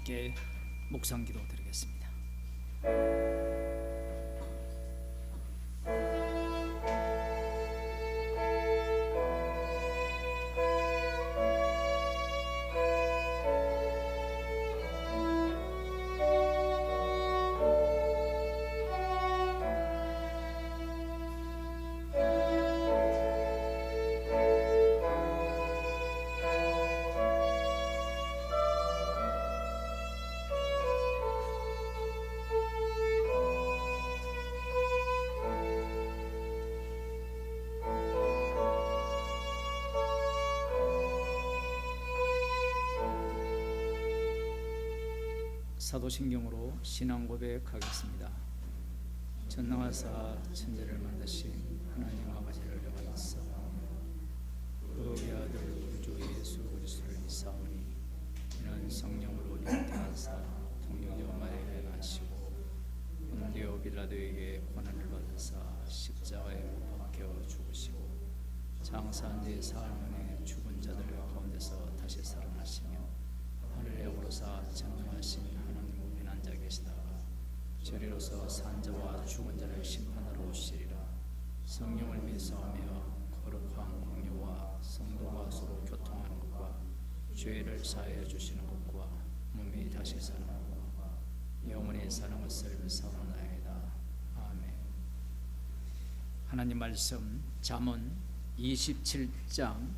함께 묵상기도 드리겠습니다. 사도신경으로 신앙 고백하겠습니다. 전능하사 천지를 만드신 하나님 아버지를 영원하사 그의 아들 우주 예수 그리스도를 믿사오니 이는 성령으로 잉태하사 통역여 마리아에게 나시고 본디오 빌라도에게 고난을 받으사 십자가에 못 박혀 죽으시고 장사한 뒤 사흘 만에 죽은 자들 가운데서 다시 살아나시며 하늘에 오르사 전능하신 하나님 우편 앉아 계시다가 저리로서 산자와 죽은 자를 심판하러 오시리라. 성령을 믿사오며 거룩한 공유와 성도가 서로 교통하는 것과 죄를 사하여 주시는 것과 몸이 다시 사는 것과 영원히 사는 것을 믿사오나이다. 아멘. 하나님 말씀 잠언 27장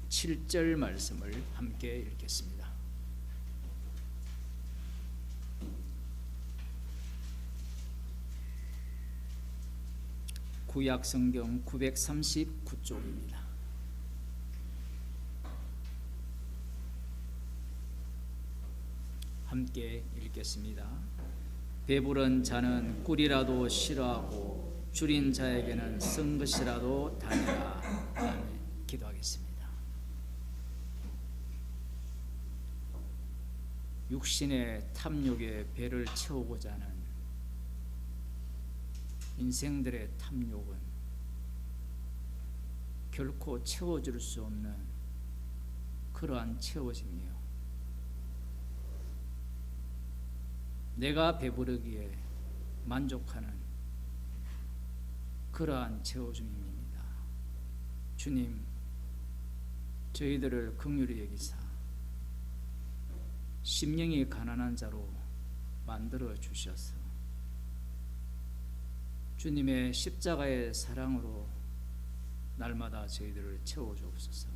7절 말씀을 함께 읽겠습니다. 구약 성경 939쪽입니다. 함께 읽겠습니다. 배부른 자는 꿀이라도 싫어하고 줄인 자에게는 쓴 것이라도 다니라. 아멘. 기도하겠습니다. 육신의 탐욕에 배를 채우고자 하는 인생들의 탐욕은 결코 채워줄 수 없는 그러한 채워짐이요, 내가 배부르기에 만족하는 그러한 채워줌입니다. 주님, 저희들을 긍휼히 여기사 심령이 가난한 자로 만들어 주셔서 주님의 십자가의 사랑으로 날마다 저희들을 채워주옵소서.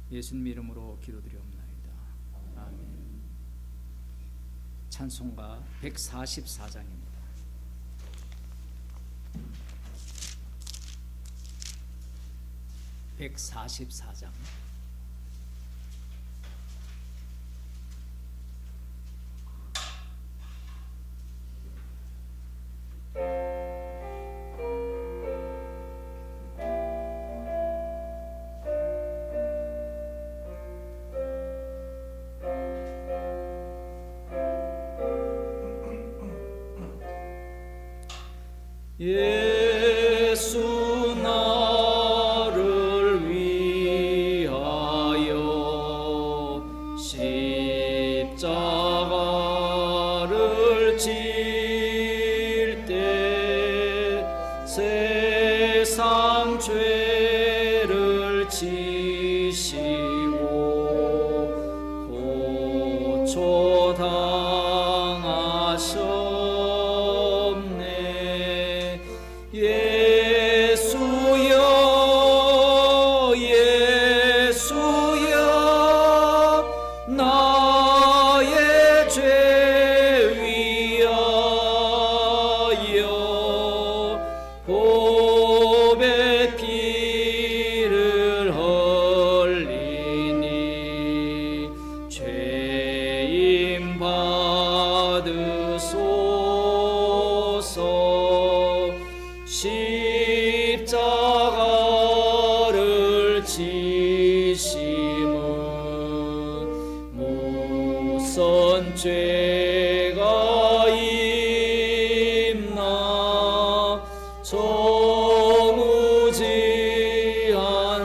예수님 이름으로 기도드리옵나이다. 아멘. 찬송가 144장입니다. (144장) 예수 나를 위하여 십자가를 질 때 세상 죄를 지시고 고초 당하셨 예수여 예수여 나의 죄 위하여 보배 피를 흘리니 죄임 받으소서. 십자가를 지심은 무슨 죄가 있나 정우지한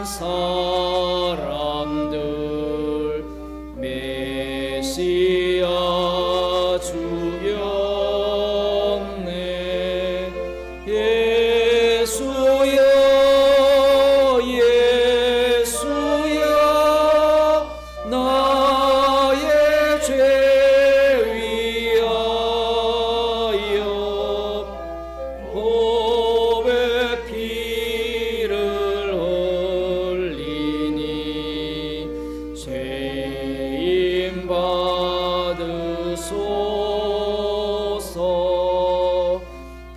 사람들 메시아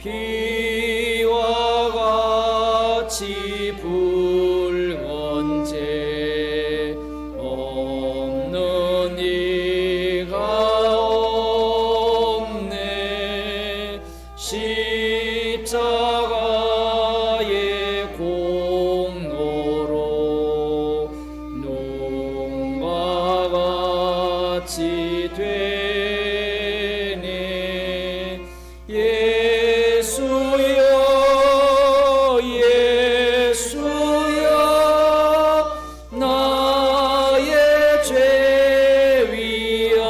비와 같이 불건제 없는 이가 없네. 십자가의 공로로 눈과 같이 되네. 예수여 예수여 나의 죄 위하여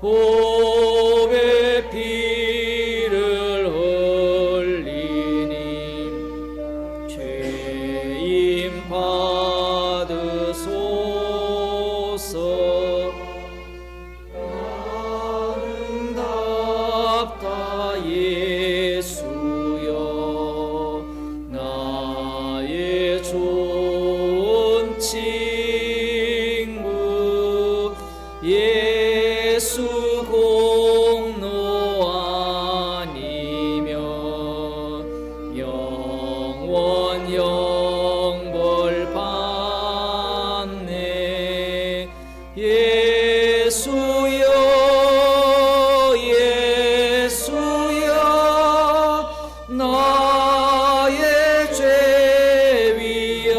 보배 피를 흘리니 죄임 받으소서. 아름답다 예수여 나의 좋은 친구. 예수 공로 아니면 영원 영벌 받네. 예수여 예수여 나의 죄 위하여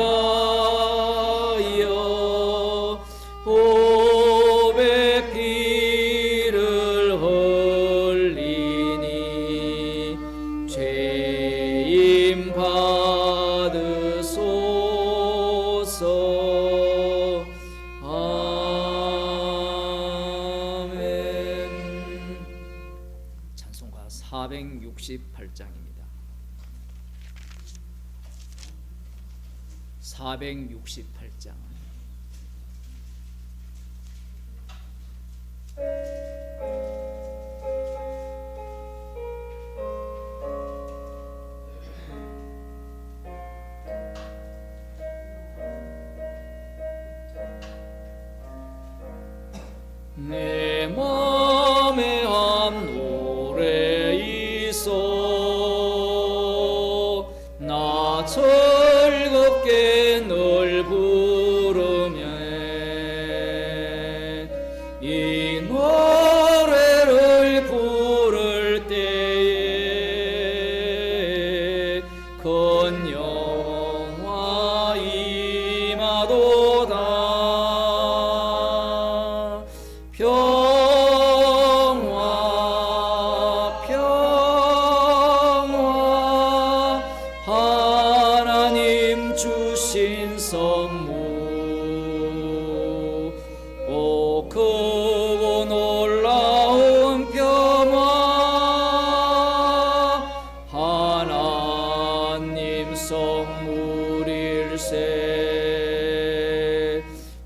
보배 피를 흘리니 죄임 받으소서. 아멘. 찬송가 468장입니다. 468장. 내 맘에 한 노래 있어 나 즐겁게 널 부르며 이 노래를 부를 때에 큰 영화 임하도다. 평화 평화 하나님 주신 선물. 오 크고 놀라운 평화 하나님 선물일세.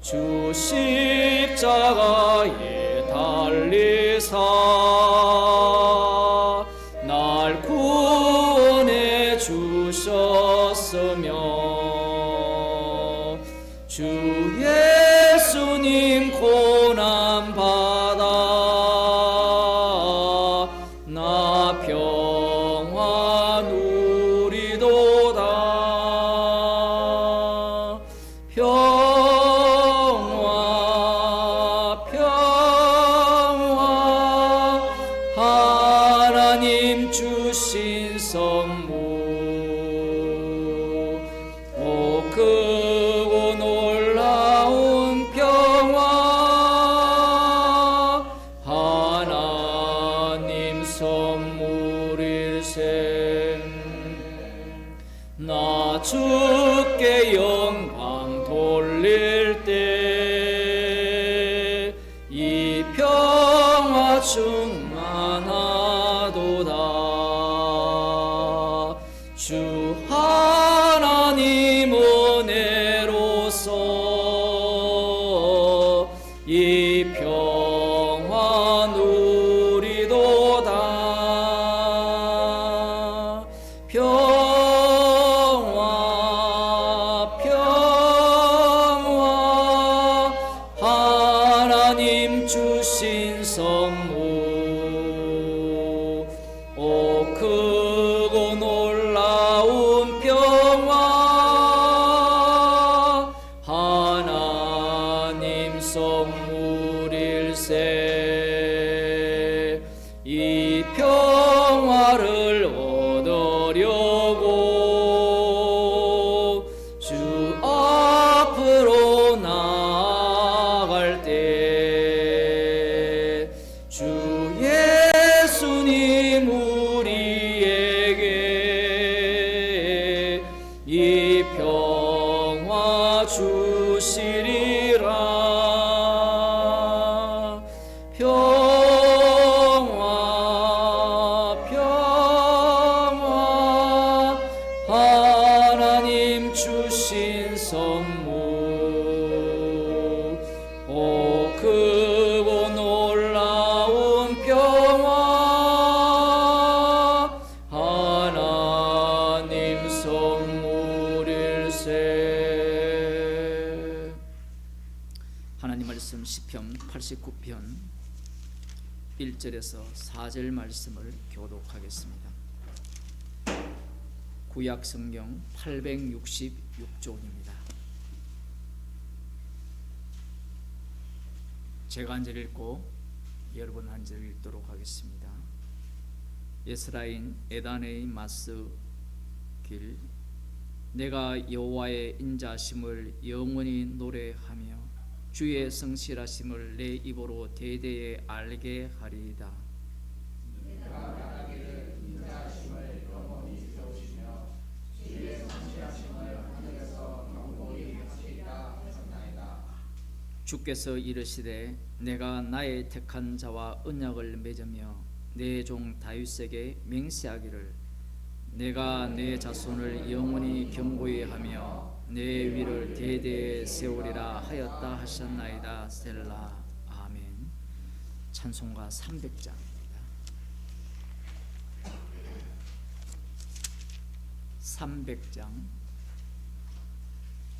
주 십자가에 달리사 날 구원해 주셨으며 주 예수님 고난 받아 나 평화 누리도다. 평화 평화 하나님 주신 선물. 오 크고 놀라운 평화 하나님 선물일세. 나 주께 영광 돌릴 때 이 평화 충만하도다. 주 하나님 은혜로서 이 평화 누리도다. 평화 평화 하나님 주신 선물. 이 평화를 얻으려고 주 앞으로 나아갈 때 주 예수님 우리에게 이 평화 주시리라. 평화 평화 하나님 주신 선물 오 크고 놀라운 평화 하나님 선물일세. 하나님 말씀 시편 89편 1절에서 4절 말씀을 교독하겠습니다. 구약 성경 866쪽입니다. 제가 한 절 읽고 여러분 한 절 읽도록 하겠습니다. 예스라인 에단의 마스 길 내가 여호와의 인자심을 영원히 노래하며 주의 성실하심을 내 입으로 대대에 알게 하리이다. 주께서 이르시되 내가 나의 택한 자와 언약을 맺으며 내 종 다윗에게 맹세하기를 내가 내 자손을 영원히 견고히 하며 내 위를 대대에 세우리라 하였다 하셨나이다. 셀라. 아멘. 찬송가 300장입니다. 300장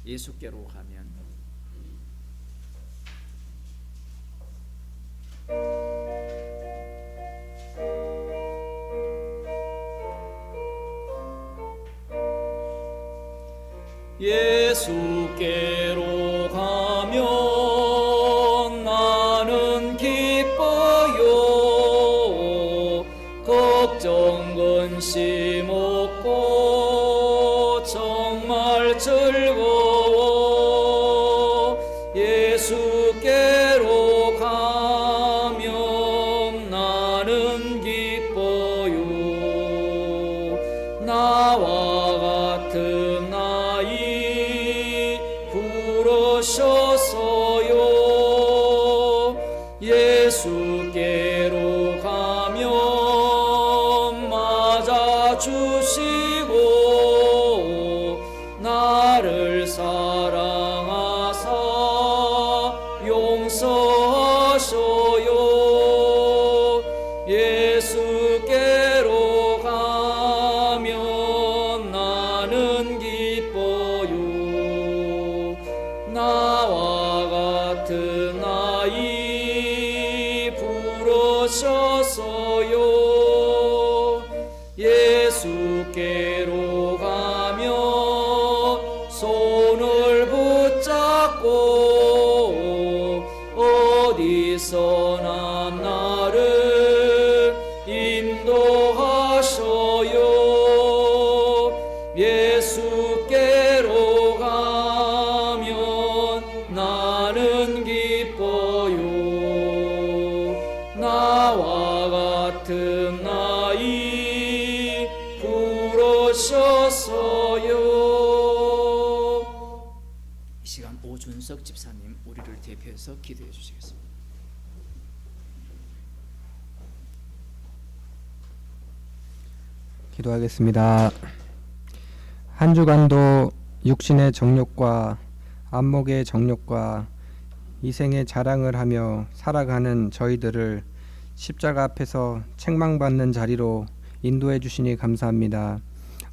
예수께로 가면 예수께로 가면 나는 기뻐요. 걱정 근심 없고 정말 즐거워. 예수께로 가면 나는 기뻐요. 나와 같은 나이 부르셨어요. 예수께로 가면 맞아주시고 나를 사랑하사 용서하셔요. 예수께로 가면 나는 기뻐요. 나와 같은 나이 부르셨어요. 예수께로 가면 손을 붙잡고 어디서나 나를 인도하셔요. 예수께로 가면 나는 기뻐요. 나와 같은 나이 부르셨어요. 이 시간 오준석 집사님 우리를 대표해서 기도해 주시겠습니다. 기도하겠습니다. 한 주간도 육신의 정욕과 안목의 정욕과 이생의 자랑을 하며 살아가는 저희들을 십자가 앞에서 책망받는 자리로 인도해 주시니 감사합니다.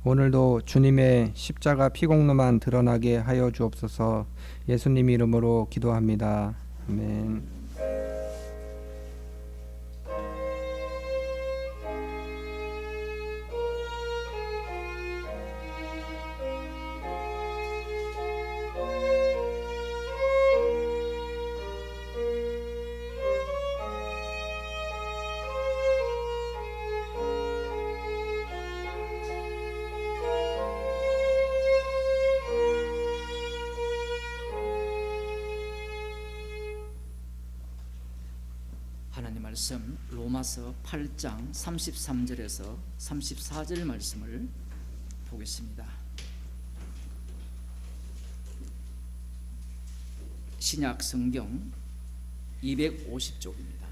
오늘도 주님의 십자가 피공로만 드러나게 하여 주옵소서. 예수님 이름으로 기도합니다. 아멘. 말씀 로마서 8장 33절에서 34절 말씀을 보겠습니다. 신약 성경 250쪽입니다.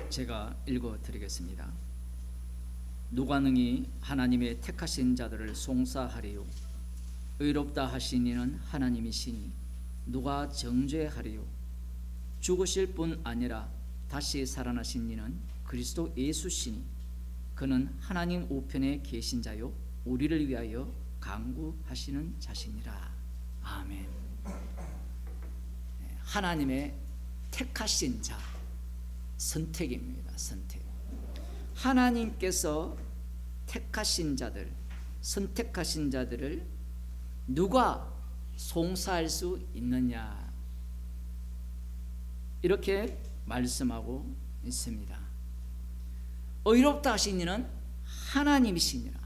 제가 읽어 드리겠습니다. 누가 능히 하나님의 택하신 자들을 송사하리요? 의롭다 하신 이는 하나님이시니 누가 정죄하리요? 죽으실 뿐 아니라 다시 살아나신 이는 그리스도 예수시니 그는 하나님 우편에 계신 자요 우리를 위하여 간구하시는 자시니라. 아멘. 하나님의 택하신 자, 선택입니다. 선택. 하나님께서 택하신 자들, 선택하신 자들을 누가 송사할 수 있느냐, 이렇게 말씀하고 있습니다. 의롭다 하신 이는 하나님이시니라.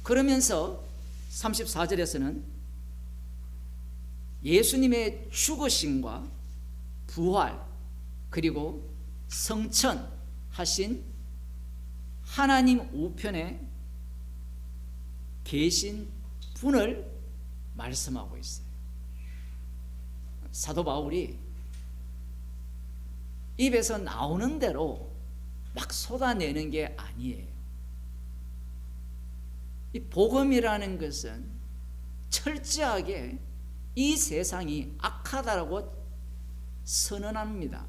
그러면서 34절에서는 예수님의 죽으심과 부활 그리고 성천하신 하나님 우편에 계신 분을 말씀하고 있어요. 사도 바울이 입에서 나오는 대로 막 쏟아내는 게 아니에요. 이 복음이라는 것은 철저하게 이 세상이 악하다라고 선언합니다.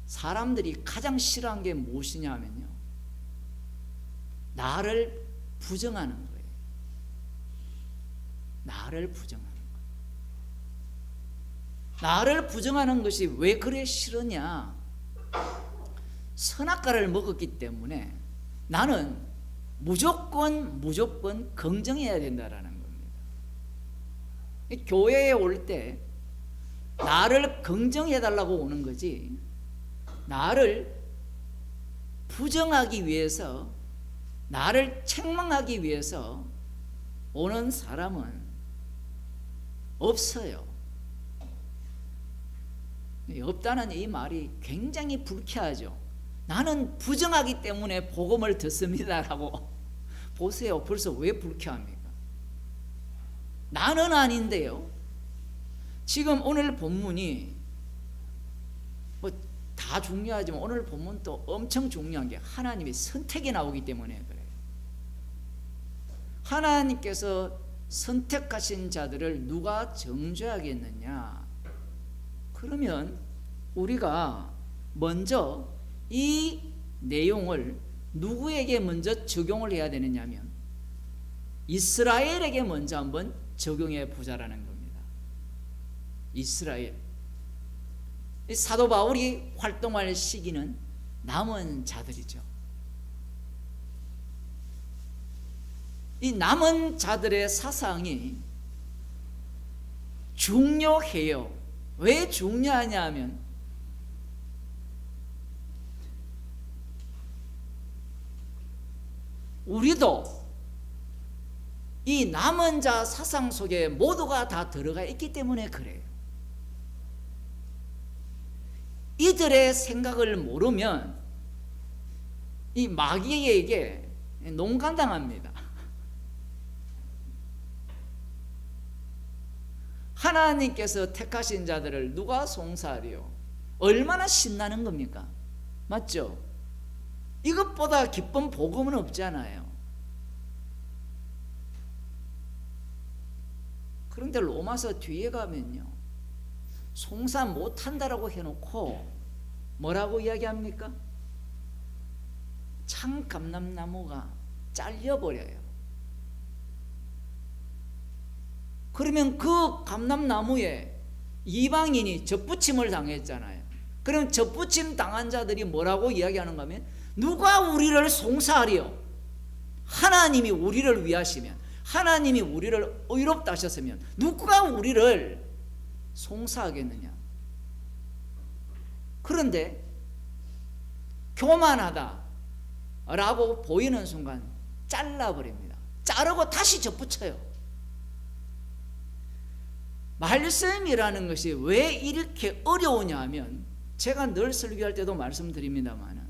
사람들이 가장 싫어하는 게 무엇이냐 하면요, 나를 부정하는 거예요. 나를 부정하는 거예요. 나를 부정하는 것이 왜 그래 싫으냐? 선악과를 먹었기 때문에 나는 무조건 긍정해야 된다라는 겁니다. 교회에 올 때 나를 긍정해달라고 오는 거지, 나를 부정하기 위해서, 나를 책망하기 위해서 오는 사람은 없어요. 없다는 이 말이 굉장히 불쾌하죠. 나는 부정하기 때문에 복음을 듣습니다라고. 보세요, 벌써 왜 불쾌합니까? 나는 아닌데요. 지금 오늘 본문이 뭐 다 중요하지만 오늘 본문 또 엄청 중요한 게 하나님의 선택이 나오기 때문에 그래요. 하나님께서 선택하신 자들을 누가 정죄하겠느냐? 그러면 우리가 먼저 이 내용을 누구에게 먼저 적용을 해야 되느냐면 이스라엘에게 먼저 한번 적용해 보자라는 겁니다. 이스라엘. 사도 바울이 활동할 시기는 남은 자들이죠. 이 남은 자들의 사상이 중요해요. 왜 중요하냐 하면 우리도 이 남은 자 사상 속에 모두가 다 들어가 있기 때문에 그래요. 이들의 생각을 모르면 이 마귀에게 농간당합니다. 하나님께서 택하신 자들을 누가 송사하리요? 얼마나 신나는 겁니까? 맞죠? 이것보다 기쁜 복음은 없잖아요. 그런데 로마서 뒤에 가면요, 송사 못한다라고 해놓고 뭐라고 이야기합니까? 참감람나무가 잘려버려요. 그러면 그 감람나무에 이방인이 접붙임을 당했잖아요. 그럼 접붙임 당한 자들이 뭐라고 이야기하는가 하면 누가 우리를 송사하리요? 하나님이 우리를 위하시면, 하나님이 우리를 의롭다 하셨으면 누가 우리를 송사하겠느냐? 그런데 교만하다라고 보이는 순간 잘라버립니다. 자르고 다시 접붙여요. 말씀이라는 것이 왜 이렇게 어려우냐 하면, 제가 늘 설교할 때도 말씀드립니다만,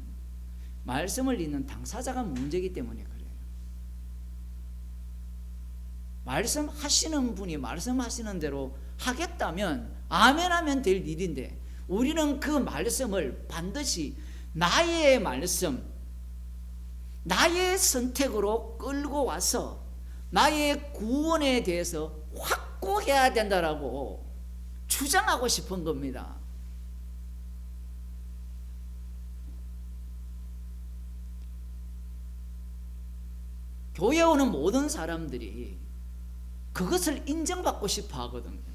말씀을 읽는 당사자가 문제이기 때문에 그래요. 말씀하시는 분이 말씀하시는 대로 하겠다면 아멘 하면 될 일인데, 우리는 그 말씀을 반드시 나의 말씀, 나의 선택으로 끌고 와서 나의 구원에 대해서 확고해야 된다라고 주장하고 싶은 겁니다. 교회에 오는 모든 사람들이 그것을 인정받고 싶어 하거든요.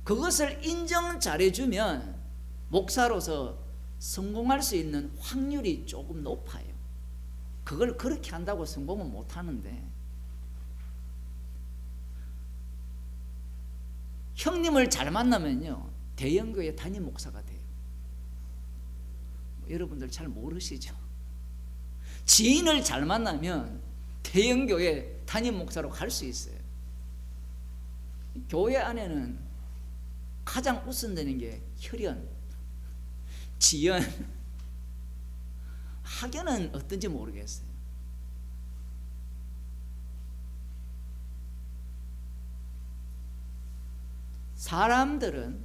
그것을 인정 잘해주면 목사로서 성공할 수 있는 확률이 조금 높아요. 그걸 그렇게 한다고 성공은 못하는데, 형님을 잘 만나면요 대형교회 담임 목사가 돼요. 여러분들 잘 모르시죠? 지인을 잘 만나면 대형교회 담임 목사로 갈 수 있어요. 교회 안에는 가장 우선되는 게 혈연, 지연, 학연은 어떤지 모르겠어요. 사람들은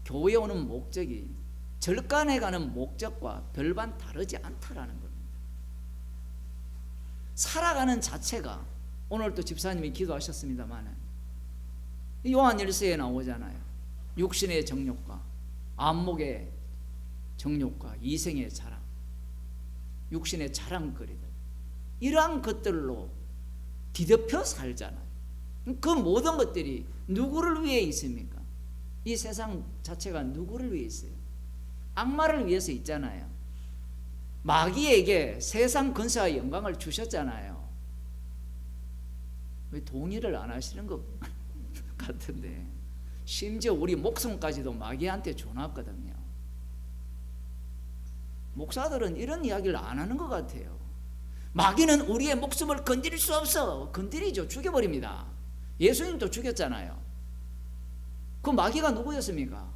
교회에 오는 목적이 절간에 가는 목적과 별반 다르지 않다라는 겁니다. 살아가는 자체가, 오늘도 집사님이 기도하셨습니다만 요한 1서에 나오잖아요. 육신의 정욕과 안목의 정욕과 이생의 자랑, 육신의 자랑거리들, 이러한 것들로 뒤덮여 살잖아요. 그 모든 것들이 누구를 위해 있습니까? 이 세상 자체가 누구를 위해 있어요? 악마를 위해서 있잖아요. 마귀에게 세상 근세와 영광을 주셨잖아요. 왜 동의를 안 하시는 것 같은데, 심지어 우리 목숨까지도 마귀한테 줘놨거든요. 목사들은 이런 이야기를 안 하는 것 같아요. 마귀는 우리의 목숨을 건드릴 수 없어. 건드리죠. 죽여버립니다. 예수님도 죽였잖아요. 그 마귀가 누구였습니까?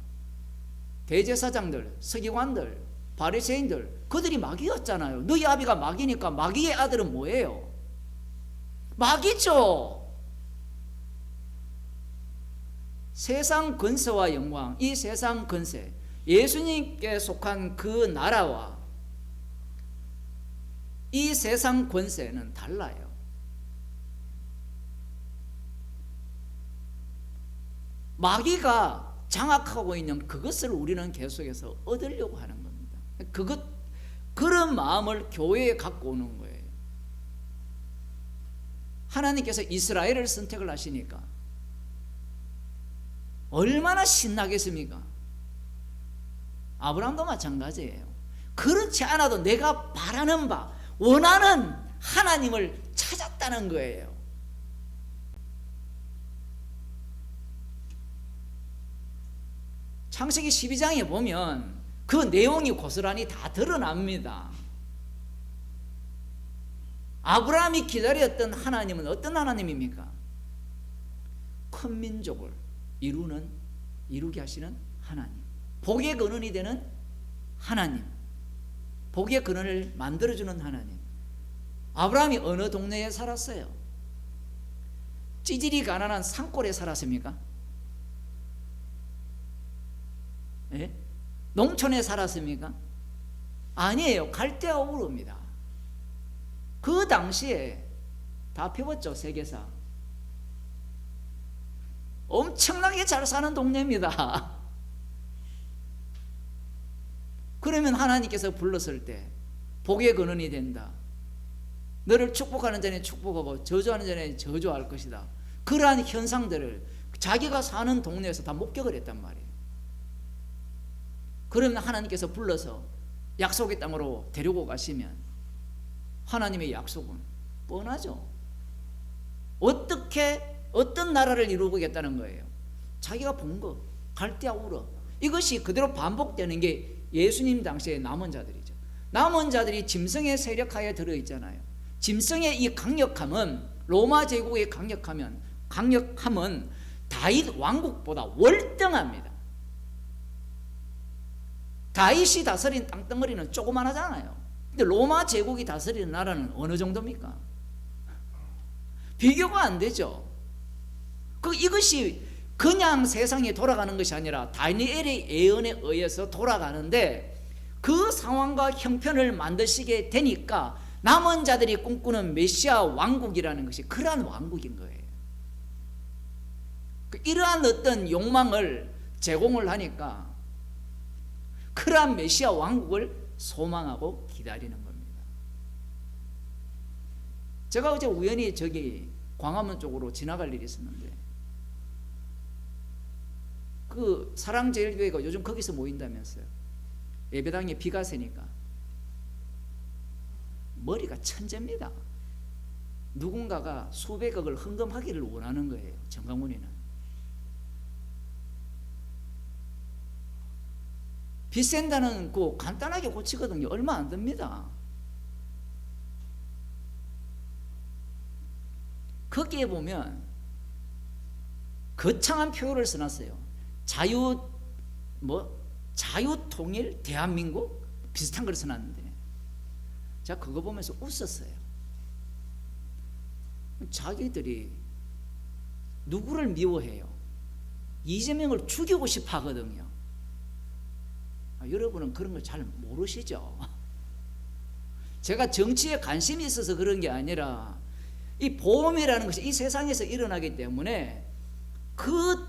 대제사장들, 서기관들, 바리새인들, 그들이 마귀였잖아요. 너희 아비가 마귀니까 마귀의 아들은 뭐예요? 마귀죠. 세상 권세와 영광, 이 세상 권세, 예수님께 속한 그 나라와 이 세상 권세는 달라요. 마귀가 장악하고 있는 그것을 우리는 계속해서 얻으려고 하는 겁니다. 그런 마음을 교회에 갖고 오는 거예요. 하나님께서 이스라엘을 선택을 하시니까 얼마나 신나겠습니까? 아브라함도 마찬가지예요. 그렇지 않아도 내가 바라는 바, 원하는 하나님을 찾았다는 거예요. 창세기 12장에 보면 그 내용이 고스란히 다 드러납니다. 아브라함이 기다렸던 하나님은 어떤 하나님입니까? 큰 민족을 이루게 하시는 하나님, 복의 근원이 되는 하나님, 복의 근원을 만들어주는 하나님. 아브라함이 어느 동네에 살았어요? 찌질이 가난한 산골에 살았습니까? 예? 농촌에 살았습니까? 아니에요. 갈대아 우르입니다. 그 당시에 다 펴봤죠. 세계사. 엄청나게 잘 사는 동네입니다. 그러면 하나님께서 불렀을 때 복의 근원이 된다. 너를 축복하는 자는 축복하고 저주하는 자는 저주할 것이다. 그러한 현상들을 자기가 사는 동네에서 다 목격을 했단 말이에요. 그러면 하나님께서 불러서 약속의 땅으로 데리고 가시면 하나님의 약속은 뻔하죠. 어떤 나라를 이루겠다는 거예요? 자기가 본 거, 갈대아 우르. 이것이 그대로 반복되는 게 예수님 당시의 남은 자들이죠. 남은 자들이 짐승의 세력하에 들어있잖아요. 짐승의 이 강력함은, 로마 제국의 강력함은 다윗 왕국보다 월등합니다. 다윗이 다스린 땅덩어리는 조그만하잖아요. 근데 로마 제국이 다스리는 나라는 어느 정도입니까? 비교가 안 되죠. 이것이 그냥 세상이 돌아가는 것이 아니라 다니엘의 예언에 의해서 돌아가는데, 그 상황과 형편을 만드시게 되니까 남은 자들이 꿈꾸는 메시아 왕국이라는 것이 그러한 왕국인 거예요. 이러한 어떤 욕망을 제공을 하니까 그러한 메시아 왕국을 소망하고 기다리는 겁니다. 제가 어제 우연히 저기 광화문 쪽으로 지나갈 일이 있었는데, 그 사랑제일교회가 요즘 거기서 모인다면서요. 예배당에 비가 새니까. 머리가 천재입니다. 누군가가 수백억을 헌금하기를 원하는 거예요. 정강훈이는. 빚센다는 거 간단하게 고치거든요. 얼마 안 듭니다. 거기에 보면 거창한 표현을 써놨어요. 자유통일 대한민국 비슷한 걸 써놨는데, 제가 그거 보면서 웃었어요. 자기들이 누구를 미워해요? 이재명을 죽이고 싶어 하거든요. 여러분은 그런 걸 잘 모르시죠? 제가 정치에 관심이 있어서 그런 게 아니라, 이 보험이라는 것이 이 세상에서 일어나기 때문에 그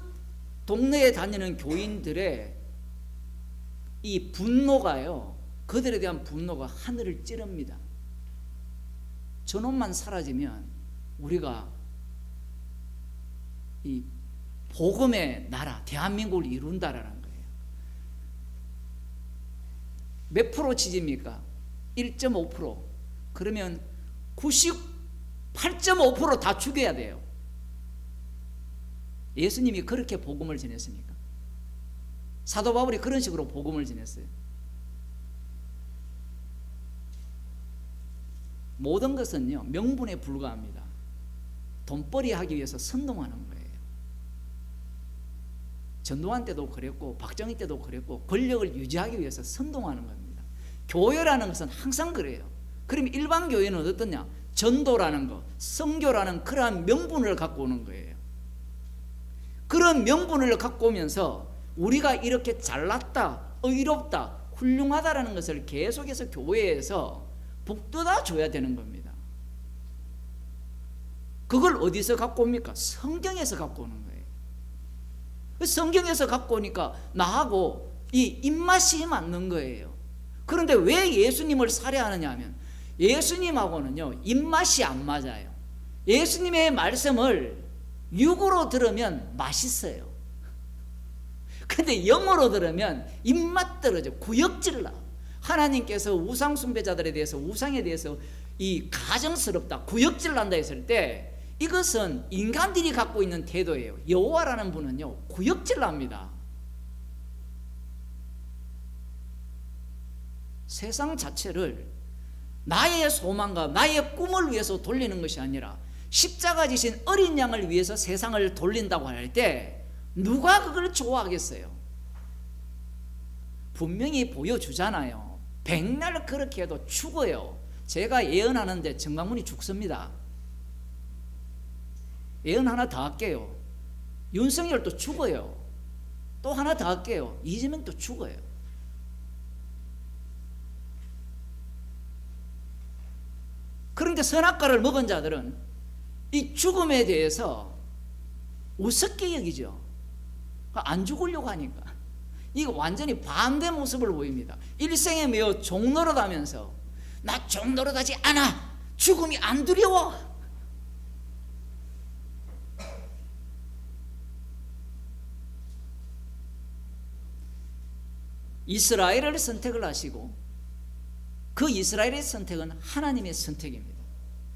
동네에 다니는 교인들의 이 분노가요, 그들에 대한 분노가 하늘을 찌릅니다. 저놈만 사라지면 우리가 이 복음의 나라 대한민국을 이룬다라는 거예요. 몇 프로 지지입니까? 1.5%. 그러면 98.5% 다 죽여야 돼요. 예수님이 그렇게 복음을 전했습니까? 사도 바울이 그런 식으로 복음을 전했어요. 모든 것은요, 명분에 불과합니다. 돈벌이 하기 위해서 선동하는 거예요. 전두환 때도 그랬고 박정희 때도 그랬고, 권력을 유지하기 위해서 선동하는 겁니다. 교회라는 것은 항상 그래요. 그럼 일반 교회는 어떻냐? 전도라는 것, 선교라는 그러한 명분을 갖고 오는 거예요. 그런 명분을 갖고 오면서 우리가 이렇게 잘났다, 의롭다, 훌륭하다라는 것을 계속해서 교회에서 북돋아 줘야 되는 겁니다. 그걸 어디서 갖고 옵니까? 성경에서 갖고 오는 거예요. 성경에서 갖고 오니까 나하고 이 입맛이 맞는 거예요. 그런데 왜 예수님을 살해하느냐 하면, 예수님하고는요 입맛이 안 맞아요. 예수님의 말씀을 육으로 들으면 맛있어요. 근데 영어로 들으면 입맛 떨어져, 구역질 나. 하나님께서 우상 숭배자들에 대해서, 우상에 대해서 이 가정스럽다, 구역질 난다 했을 때, 이것은 인간들이 갖고 있는 태도예요. 여호와라는 분은요 구역질 납니다. 세상 자체를 나의 소망과 나의 꿈을 위해서 돌리는 것이 아니라 십자가 지신 어린 양을 위해서 세상을 돌린다고 할 때 누가 그걸 좋아하겠어요? 분명히 보여주잖아요. 백날 그렇게 해도 죽어요. 제가 예언하는데 정강훈이 죽습니다. 예언 하나 더 할게요. 윤석열도 죽어요. 또 하나 더 할게요. 이재명도 죽어요. 그런데 선악과를 먹은 자들은 이 죽음에 대해서 우습게 여기죠. 안 죽으려고 하니까. 이거 완전히 반대 모습을 보입니다. 일생에 매여 종노릇하면서 나 종노릇하지 않아, 죽음이 안 두려워. 이스라엘을 선택을 하시고, 그 이스라엘의 선택은 하나님의 선택입니다.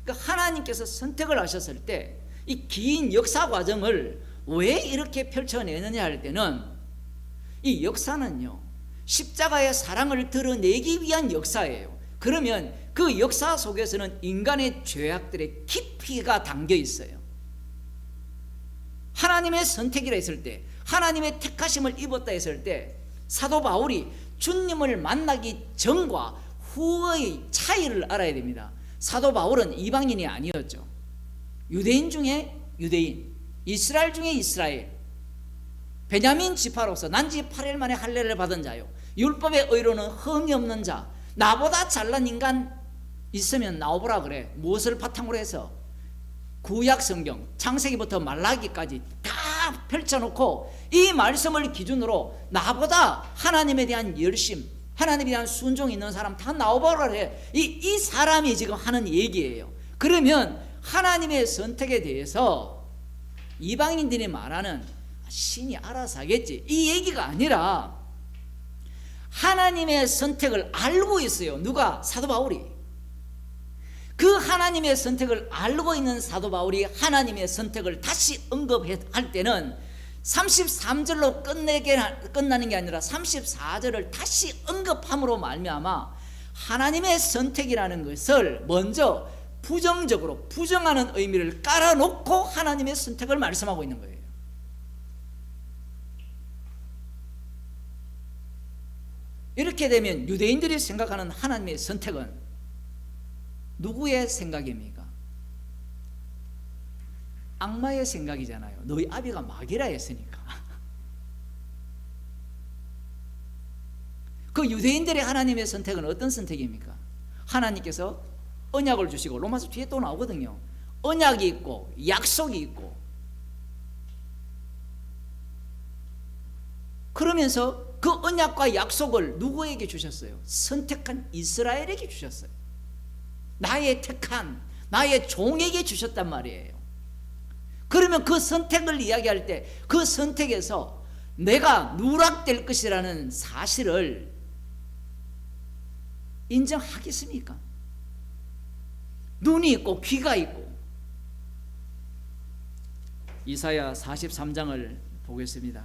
그러니까 하나님께서 선택을 하셨을 때 이 긴 역사 과정을 왜 이렇게 펼쳐내느냐 할 때는, 이 역사는요 십자가의 사랑을 드러내기 위한 역사예요. 그러면 그 역사 속에서는 인간의 죄악들의 깊이가 담겨 있어요. 하나님의 선택이라 했을 때, 하나님의 택하심을 입었다 했을 때, 사도 바울이 주님을 만나기 전과 후의 차이를 알아야 됩니다. 사도 바울은 이방인이 아니었죠. 유대인 중에 유대인, 이스라엘 중에 이스라엘, 베냐민 지파로서 난지 8일 만에 할례를 받은 자요, 율법의 의로는 흠이 없는 자, 나보다 잘난 인간 있으면 나오보라 그래. 무엇을 바탕으로 해서? 구약 성경 창세기부터 말라기까지 다 펼쳐놓고 이 말씀을 기준으로 나보다 하나님에 대한 열심, 하나님에 대한 순종이 있는 사람 다 나오보라 그래. 이 사람이 지금 하는 얘기예요. 그러면 하나님의 선택에 대해서 이방인들이 말하는 신이 알아서 하겠지, 이 얘기가 아니라 하나님의 선택을 알고 있어요. 누가? 사도 바울이. 그 하나님의 선택을 알고 있는 사도 바울이 하나님의 선택을 다시 언급할 때는 33절로 끝나는 게 아니라 34절을 다시 언급함으로 말미암아 하나님의 선택이라는 것을 먼저 부정적으로 부정하는 의미를 깔아놓고 하나님의 선택을 말씀하고 있는 거예요. 이렇게 되면 유대인들이 생각하는 하나님의 선택은 누구의 생각입니까? 악마의 생각이잖아요. 너희 아비가 마귀라 했으니까. 그 유대인들의 하나님의 선택은 어떤 선택입니까? 하나님께서 언약을 주시고, 로마서 뒤에 또 나오거든요. 언약이 있고 약속이 있고, 그러면서 그 언약과 약속을 누구에게 주셨어요? 선택한 이스라엘에게 주셨어요. 나의 택한, 나의 종에게 주셨단 말이에요. 그러면 그 선택을 이야기할 때 그 선택에서 내가 누락될 것이라는 사실을 인정하겠습니까? 눈이 있고 귀가 있고. 이사야 43장을 보겠습니다.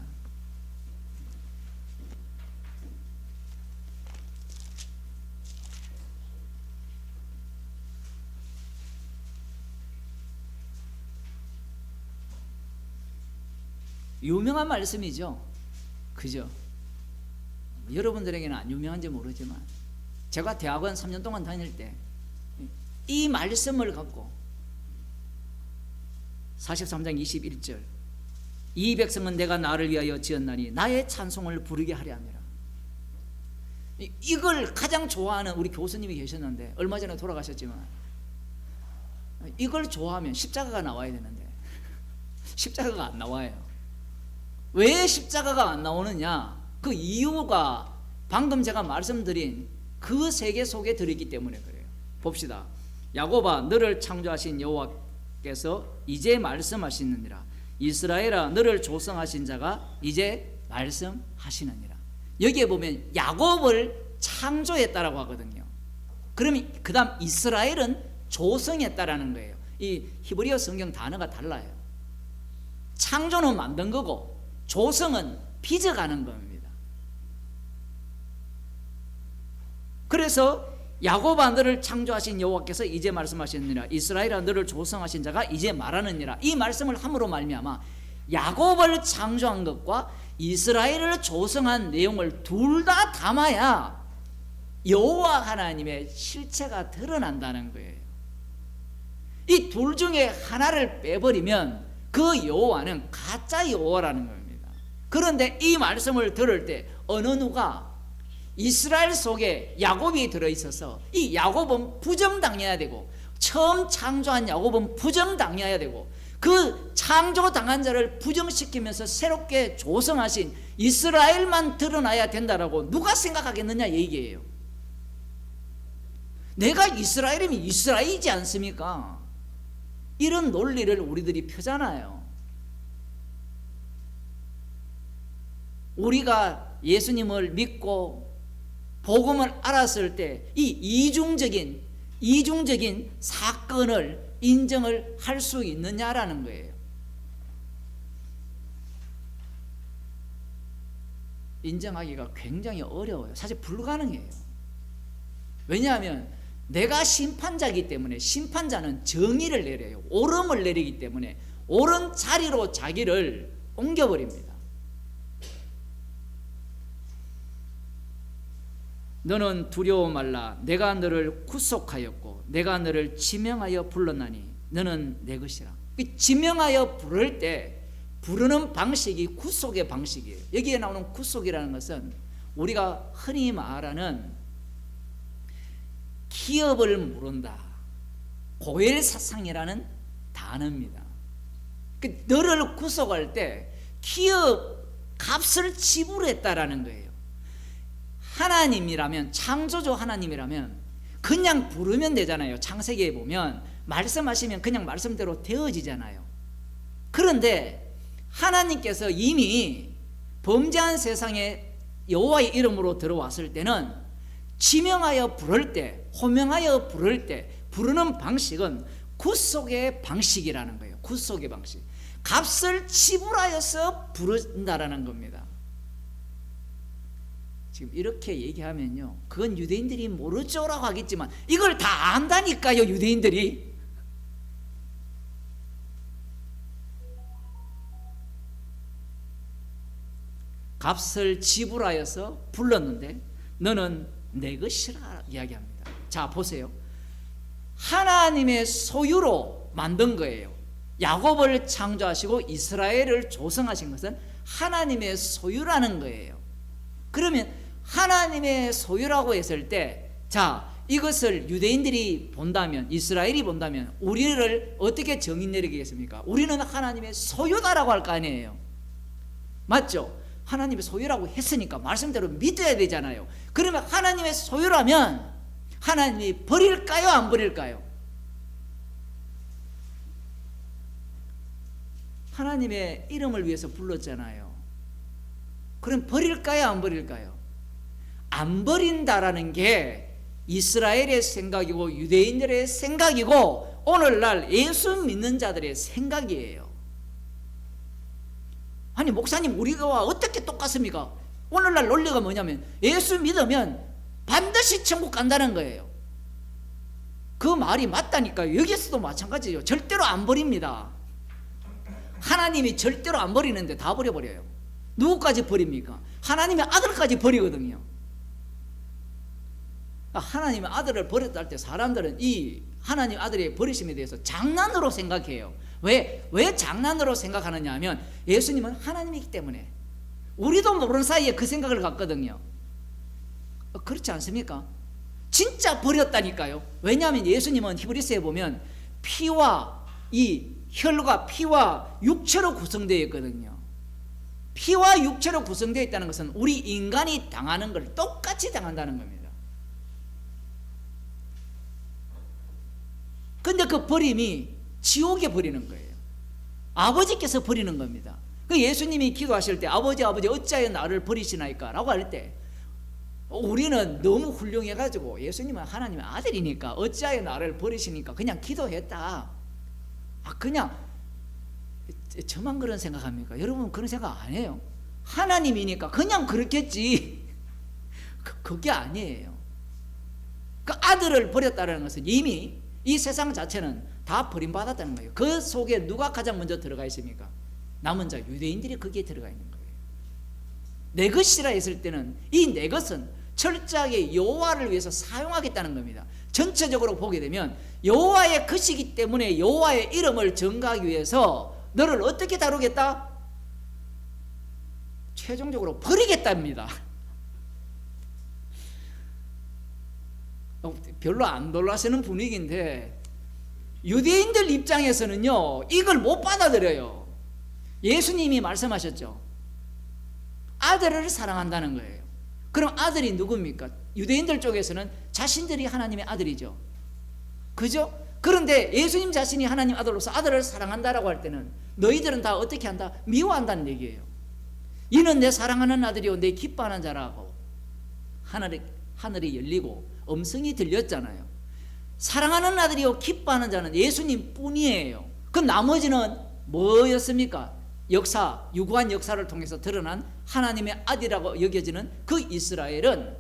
유명한 말씀이죠. 그죠? 여러분들에게는 안 유명한지 모르지만 제가 대학원 3년 동안 다닐 때 이 말씀을 갖고 43장 21절, 이 백성은 내가 나를 위하여 지었나니 나의 찬송을 부르게 하려 함이라. 이걸 가장 좋아하는 우리 교수님이 계셨는데 얼마 전에 돌아가셨지만, 이걸 좋아하면 십자가가 나와야 되는데 십자가가 안 나와요. 왜 십자가가 안 나오느냐? 그 이유가 방금 제가 말씀드린 그 세계 속에 들어있기 때문에 그래요. 봅시다. 야곱아, 너를 창조하신 여호와께서 이제 말씀하시느니라. 이스라엘아, 너를 조성하신 자가 이제 말씀하시느니라. 여기에 보면 야곱을 창조했다라고 하거든요. 그러면 그 다음 이스라엘은 조성했다라는 거예요. 이 히브리어 성경 단어가 달라요. 창조는 만든 거고 조성은 빚어가는 겁니다. 그래서 야곱아, 너를 창조하신 여호와께서 이제 말씀하시느니라. 이스라엘아, 너를 조성하신 자가 이제 말하느니라. 이 말씀을 함으로 말미암아 야곱을 창조한 것과 이스라엘을 조성한 내용을 둘 다 담아야 여호와 하나님의 실체가 드러난다는 거예요. 이 둘 중에 하나를 빼버리면 그 여호와는 가짜 여호와라는 겁니다. 그런데 이 말씀을 들을 때 어느 누가 이스라엘 속에 야곱이 들어있어서 이 야곱은 부정당해야 되고, 처음 창조한 야곱은 부정당해야 되고, 그 창조당한 자를 부정시키면서 새롭게 조성하신 이스라엘만 드러나야 된다라고 누가 생각하겠느냐 얘기예요. 내가 이스라엘이면 이스라엘이지 않습니까? 이런 논리를 우리들이 펴잖아요. 우리가 예수님을 믿고 복음을 알았을 때 이 이중적인 사건을 인정을 할 수 있느냐라는 거예요. 인정하기가 굉장히 어려워요. 사실 불가능해요. 왜냐하면 내가 심판자이기 때문에 심판자는 정의를 내려요. 옳음을 내리기 때문에 옳은 자리로 자기를 옮겨버립니다. 너는 두려워 말라. 내가 너를 구속하였고 내가 너를 지명하여 불렀나니 너는 내 것이라. 지명하여 부를 때 부르는 방식이 구속의 방식이에요. 여기에 나오는 구속이라는 것은 우리가 흔히 말하는 기업을 물은다, 고엘사상이라는 단어입니다. 너를 구속할 때 기업 값을 지불했다라는 거예요. 하나님이라면, 창조주 하나님이라면 그냥 부르면 되잖아요. 창세기에 보면 말씀하시면 그냥 말씀대로 되어지잖아요. 그런데 하나님께서 이미 범죄한 세상에 여호와의 이름으로 들어왔을 때는 지명하여 부를 때, 호명하여 부를 때 부르는 방식은 구속의 방식이라는 거예요. 구속의 방식. 값을 지불하여서 부른다라는 겁니다. 지금 이렇게 얘기하면요, 그건 유대인들이 모르죠라고 하겠지만 이걸 다 안다니까요, 유대인들이. 값을 지불하여서 불렀는데 너는 내 것이라 이야기합니다. 자, 보세요. 하나님의 소유로 만든 거예요. 야곱을 창조하시고 이스라엘을 조성하신 것은 하나님의 소유라는 거예요. 그러면 하나님의 소유라고 했을 때, 자, 이것을 유대인들이 본다면, 이스라엘이 본다면 우리를 어떻게 정의 내리겠습니까? 우리는 하나님의 소유다라고 할 거 아니에요. 맞죠? 하나님의 소유라고 했으니까 말씀대로 믿어야 되잖아요. 그러면 하나님의 소유라면 하나님이 버릴까요, 안 버릴까요? 하나님의 이름을 위해서 불렀잖아요. 그럼 버릴까요, 안 버릴까요? 안 버린다라는 게 이스라엘의 생각이고 유대인들의 생각이고 오늘날 예수 믿는 자들의 생각이에요. 아니, 목사님, 우리가 어떻게 똑같습니까? 오늘날 논리가 뭐냐면 예수 믿으면 반드시 천국 간다는 거예요. 그 말이 맞다니까요. 여기서도 마찬가지예요. 절대로 안 버립니다. 하나님이 절대로 안 버리는데 다 버려버려요. 누구까지 버립니까? 하나님의 아들까지 버리거든요. 하나님의 아들을 버렸다 할 때 사람들은 이 하나님 아들의 버리심에 대해서 장난으로 생각해요. 왜 장난으로 생각하느냐 하면 예수님은 하나님이기 때문에. 우리도 모르는 사이에 그 생각을 갖거든요. 그렇지 않습니까? 진짜 버렸다니까요. 왜냐하면 예수님은 히브리서에 보면 피와 이 혈과 피와 육체로 구성되어 있거든요. 피와 육체로 구성되어 있다는 것은 우리 인간이 당하는 걸 똑같이 당한다는 겁니다. 근데 그 버림이 지옥에 버리는 거예요. 아버지께서 버리는 겁니다. 그 예수님이 기도하실 때 아버지 어찌하여 나를 버리시나이까 라고 할 때 우리는 너무 훌륭해가지고 예수님은 하나님의 아들이니까 어찌하여 나를 버리시니까 그냥 기도했다. 그냥 저만 그런 생각합니까? 여러분 그런 생각 안 해요. 하나님이니까 그냥 그렇겠지. 그게 아니에요. 그 아들을 버렸다는 것은 이미 이 세상 자체는 다 버림받았다는 거예요. 그 속에 누가 가장 먼저 들어가 있습니까? 남은 자 유대인들이 거기에 들어가 있는 거예요. 내 것이라 했을 때는 이 내 것은 철저하게 여호와를 위해서 사용하겠다는 겁니다. 전체적으로 보게 되면 여호와의 것이기 때문에 여호와의 이름을 전가하기 위해서 너를 어떻게 다루겠다? 최종적으로 버리겠답니다. 별로 안 놀라시는 분위기인데 유대인들 입장에서는요 이걸 못 받아들여요. 예수님이 말씀하셨죠. 아들을 사랑한다는 거예요. 그럼 아들이 누굽니까? 유대인들 쪽에서는 자신들이 하나님의 아들이죠. 그죠? 그런데 예수님 자신이 하나님 아들로서 아들을 사랑한다라고 할 때는 너희들은 다 어떻게 한다? 미워한다는 얘기예요. 이는 내 사랑하는 아들이요 내 기뻐하는 자라고 하늘이 열리고 음성이 들렸잖아요. 사랑하는 아들이요 기뻐하는 자는 예수님 뿐이에요. 그 나머지는 뭐였습니까? 유구한 역사를 통해서 드러난 하나님의 아들이라고 여겨지는 그 이스라엘은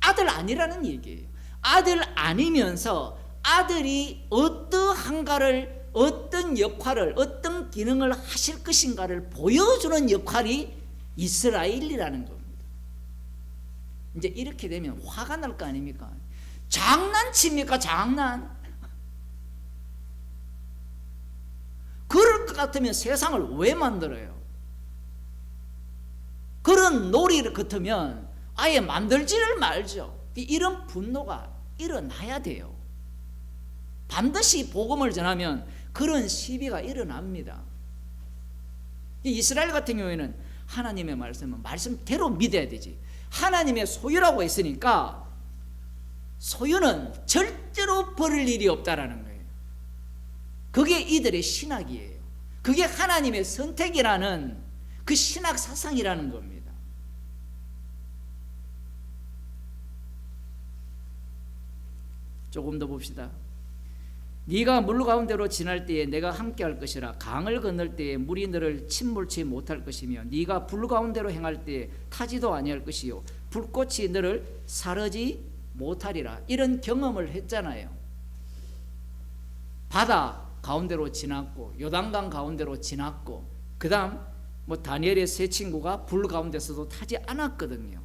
아들 아니라는 얘기예요. 아들 아니면서 아들이 어떠한가를 어떤 역할을, 어떤 기능을 하실 것인가를 보여주는 역할이 이스라엘이라는 겁니다. 이제 이렇게 되면 화가 날 거 아닙니까? 장난칩니까? 장난. 그럴 것 같으면 세상을 왜 만들어요? 그런 놀이를 같으면 아예 만들지를 말죠. 이런 분노가 일어나야 돼요. 반드시 복음을 전하면 그런 시비가 일어납니다. 이스라엘 같은 경우에는 하나님의 말씀은 말씀대로 믿어야 되지. 하나님의 소유라고 했으니까 소유는 절대로 버릴 일이 없다라는 거예요. 그게 이들의 신학이에요. 그게 하나님의 선택이라는 그 신학 사상이라는 겁니다. 조금 더 봅시다. 네가 물 가운데로 지날 때에 내가 함께할 것이라. 강을 건널 때에 물이 너를 침몰치 못할 것이며 네가 불 가운데로 행할 때에 타지도 아니할 것이요 불꽃이 너를 사르지 못하리라. 이런 경험을 했잖아요. 바다 가운데로 지났고 요단강 가운데로 지났고 그 다음 다니엘의 세 친구가 불 가운데서도 타지 않았거든요.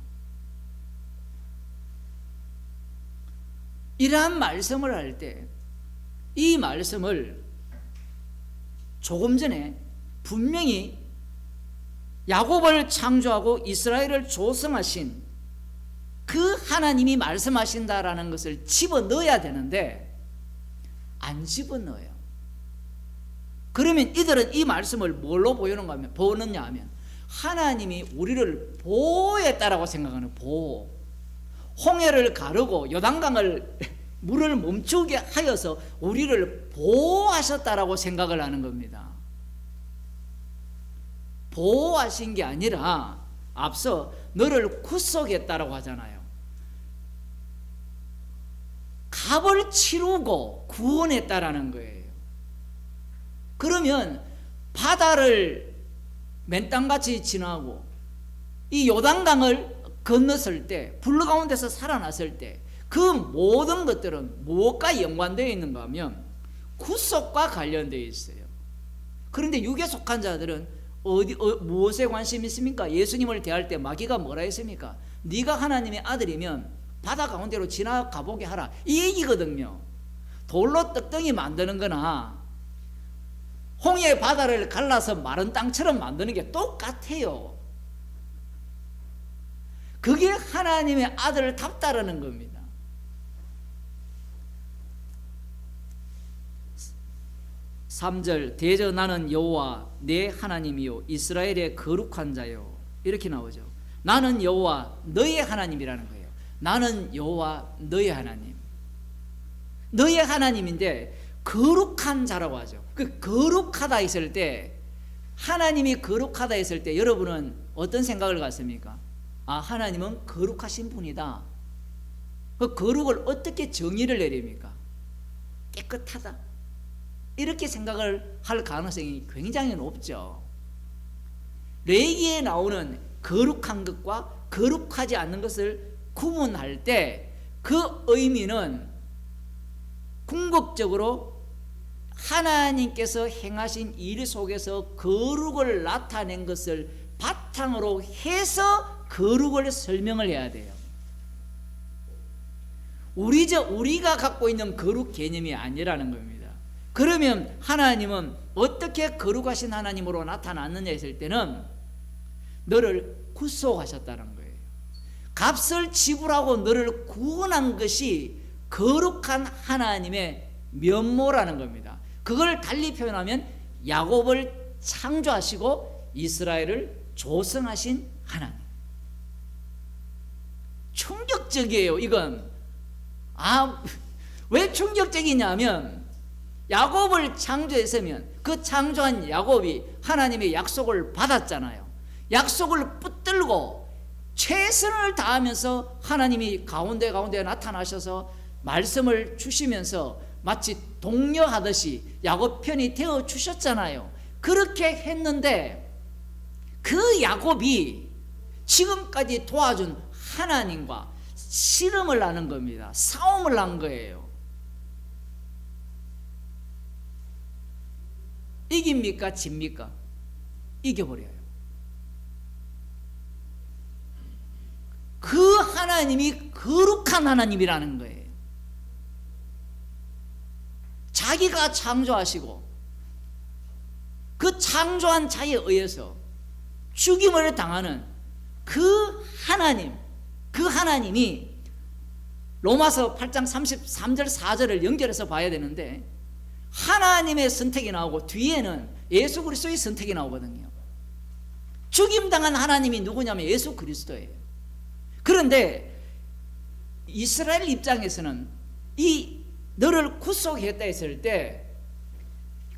이러한 말씀을 할 때 이 말씀을 조금 전에 분명히 야곱을 창조하고 이스라엘을 조성하신 그 하나님이 말씀하신다라는 것을 집어넣어야 되는데 안 집어넣어요. 그러면 이들은 이 말씀을 뭘로 보느냐 하면 하나님이 우리를 보호했다라고 생각하는 보호. 홍해를 가르고 요단강을 물을 멈추게 하여서 우리를 보호하셨다라고 생각을 하는 겁니다. 보호하신 게 아니라 앞서 너를 구속했다라고 하잖아요. 값을 치르고 구원했다라는 거예요. 그러면 바다를 맨땅같이 지나고 이 요단강을 건넜을 때, 불 가운데서 살아났을 때 그 모든 것들은 무엇과 연관되어 있는가 하면 구속과 관련되어 있어요. 그런데 육에 속한 자들은 무엇에 관심이 있습니까? 예수님을 대할 때 마귀가 뭐라 했습니까? 네가 하나님의 아들이면 바다 가운데로 지나가 보게 하라, 이 얘기거든요. 돌로 떡덩이 만드는 거나 홍해 바다를 갈라서 마른 땅처럼 만드는 게 똑같아요. 그게 하나님의 아들을 답다라는 겁니다. 3절 대저 나는 여호와 내 하나님이요 이스라엘의 거룩한 자요, 이렇게 나오죠. 나는 여호와 너의 하나님이라는 거예요. 나는 여호와 너의 하나님. 너의 하나님인데 거룩한 자라고 하죠. 그 거룩하다 했을 때, 하나님이 거룩하다 했을 때 여러분은 어떤 생각을 갖습니까? 아, 하나님은 거룩하신 분이다. 그 거룩을 어떻게 정의를 내립니까? 깨끗하다, 이렇게 생각을 할 가능성이 굉장히 높죠. 레위기에 나오는 거룩한 것과 거룩하지 않는 것을 구분할 때 그 의미는 궁극적으로 하나님께서 행하신 일 속에서 거룩을 나타낸 것을 바탕으로 해서 거룩을 설명을 해야 돼요. 우리가 갖고 있는 거룩 개념이 아니라는 겁니다. 그러면 하나님은 어떻게 거룩하신 하나님으로 나타났느냐 했을 때는 너를 구속하셨다는 거예요. 값을 지불하고 너를 구원한 것이 거룩한 하나님의 면모라는 겁니다. 그걸 달리 표현하면 야곱을 창조하시고 이스라엘을 조성하신 하나님. 충격적이에요. 이건 왜 충격적이냐면 야곱을 창조했으면 그 창조한 야곱이 하나님의 약속을 받았잖아요. 약속을 붙들고 최선을 다하면서 하나님이 가운데 나타나셔서 말씀을 주시면서 마치 독려하듯이 야곱 편이 되어 주셨잖아요. 그렇게 했는데 그 야곱이 지금까지 도와준 하나님과 씨름을 하는 겁니다. 싸움을 한 거예요. 이깁니까? 집니까? 이겨버려요. 그 하나님이 거룩한 하나님이라는 거예요. 자기가 창조하시고 그 창조한 자에 의해서 죽임을 당하는 그 하나님이 로마서 8장 33절 4절을 연결해서 봐야 되는데, 하나님의 선택이 나오고 뒤에는 예수 그리스도의 선택이 나오거든요. 죽임당한 하나님이 누구냐면 예수 그리스도예요. 그런데 이스라엘 입장에서는 이 너를 구속했다 했을 때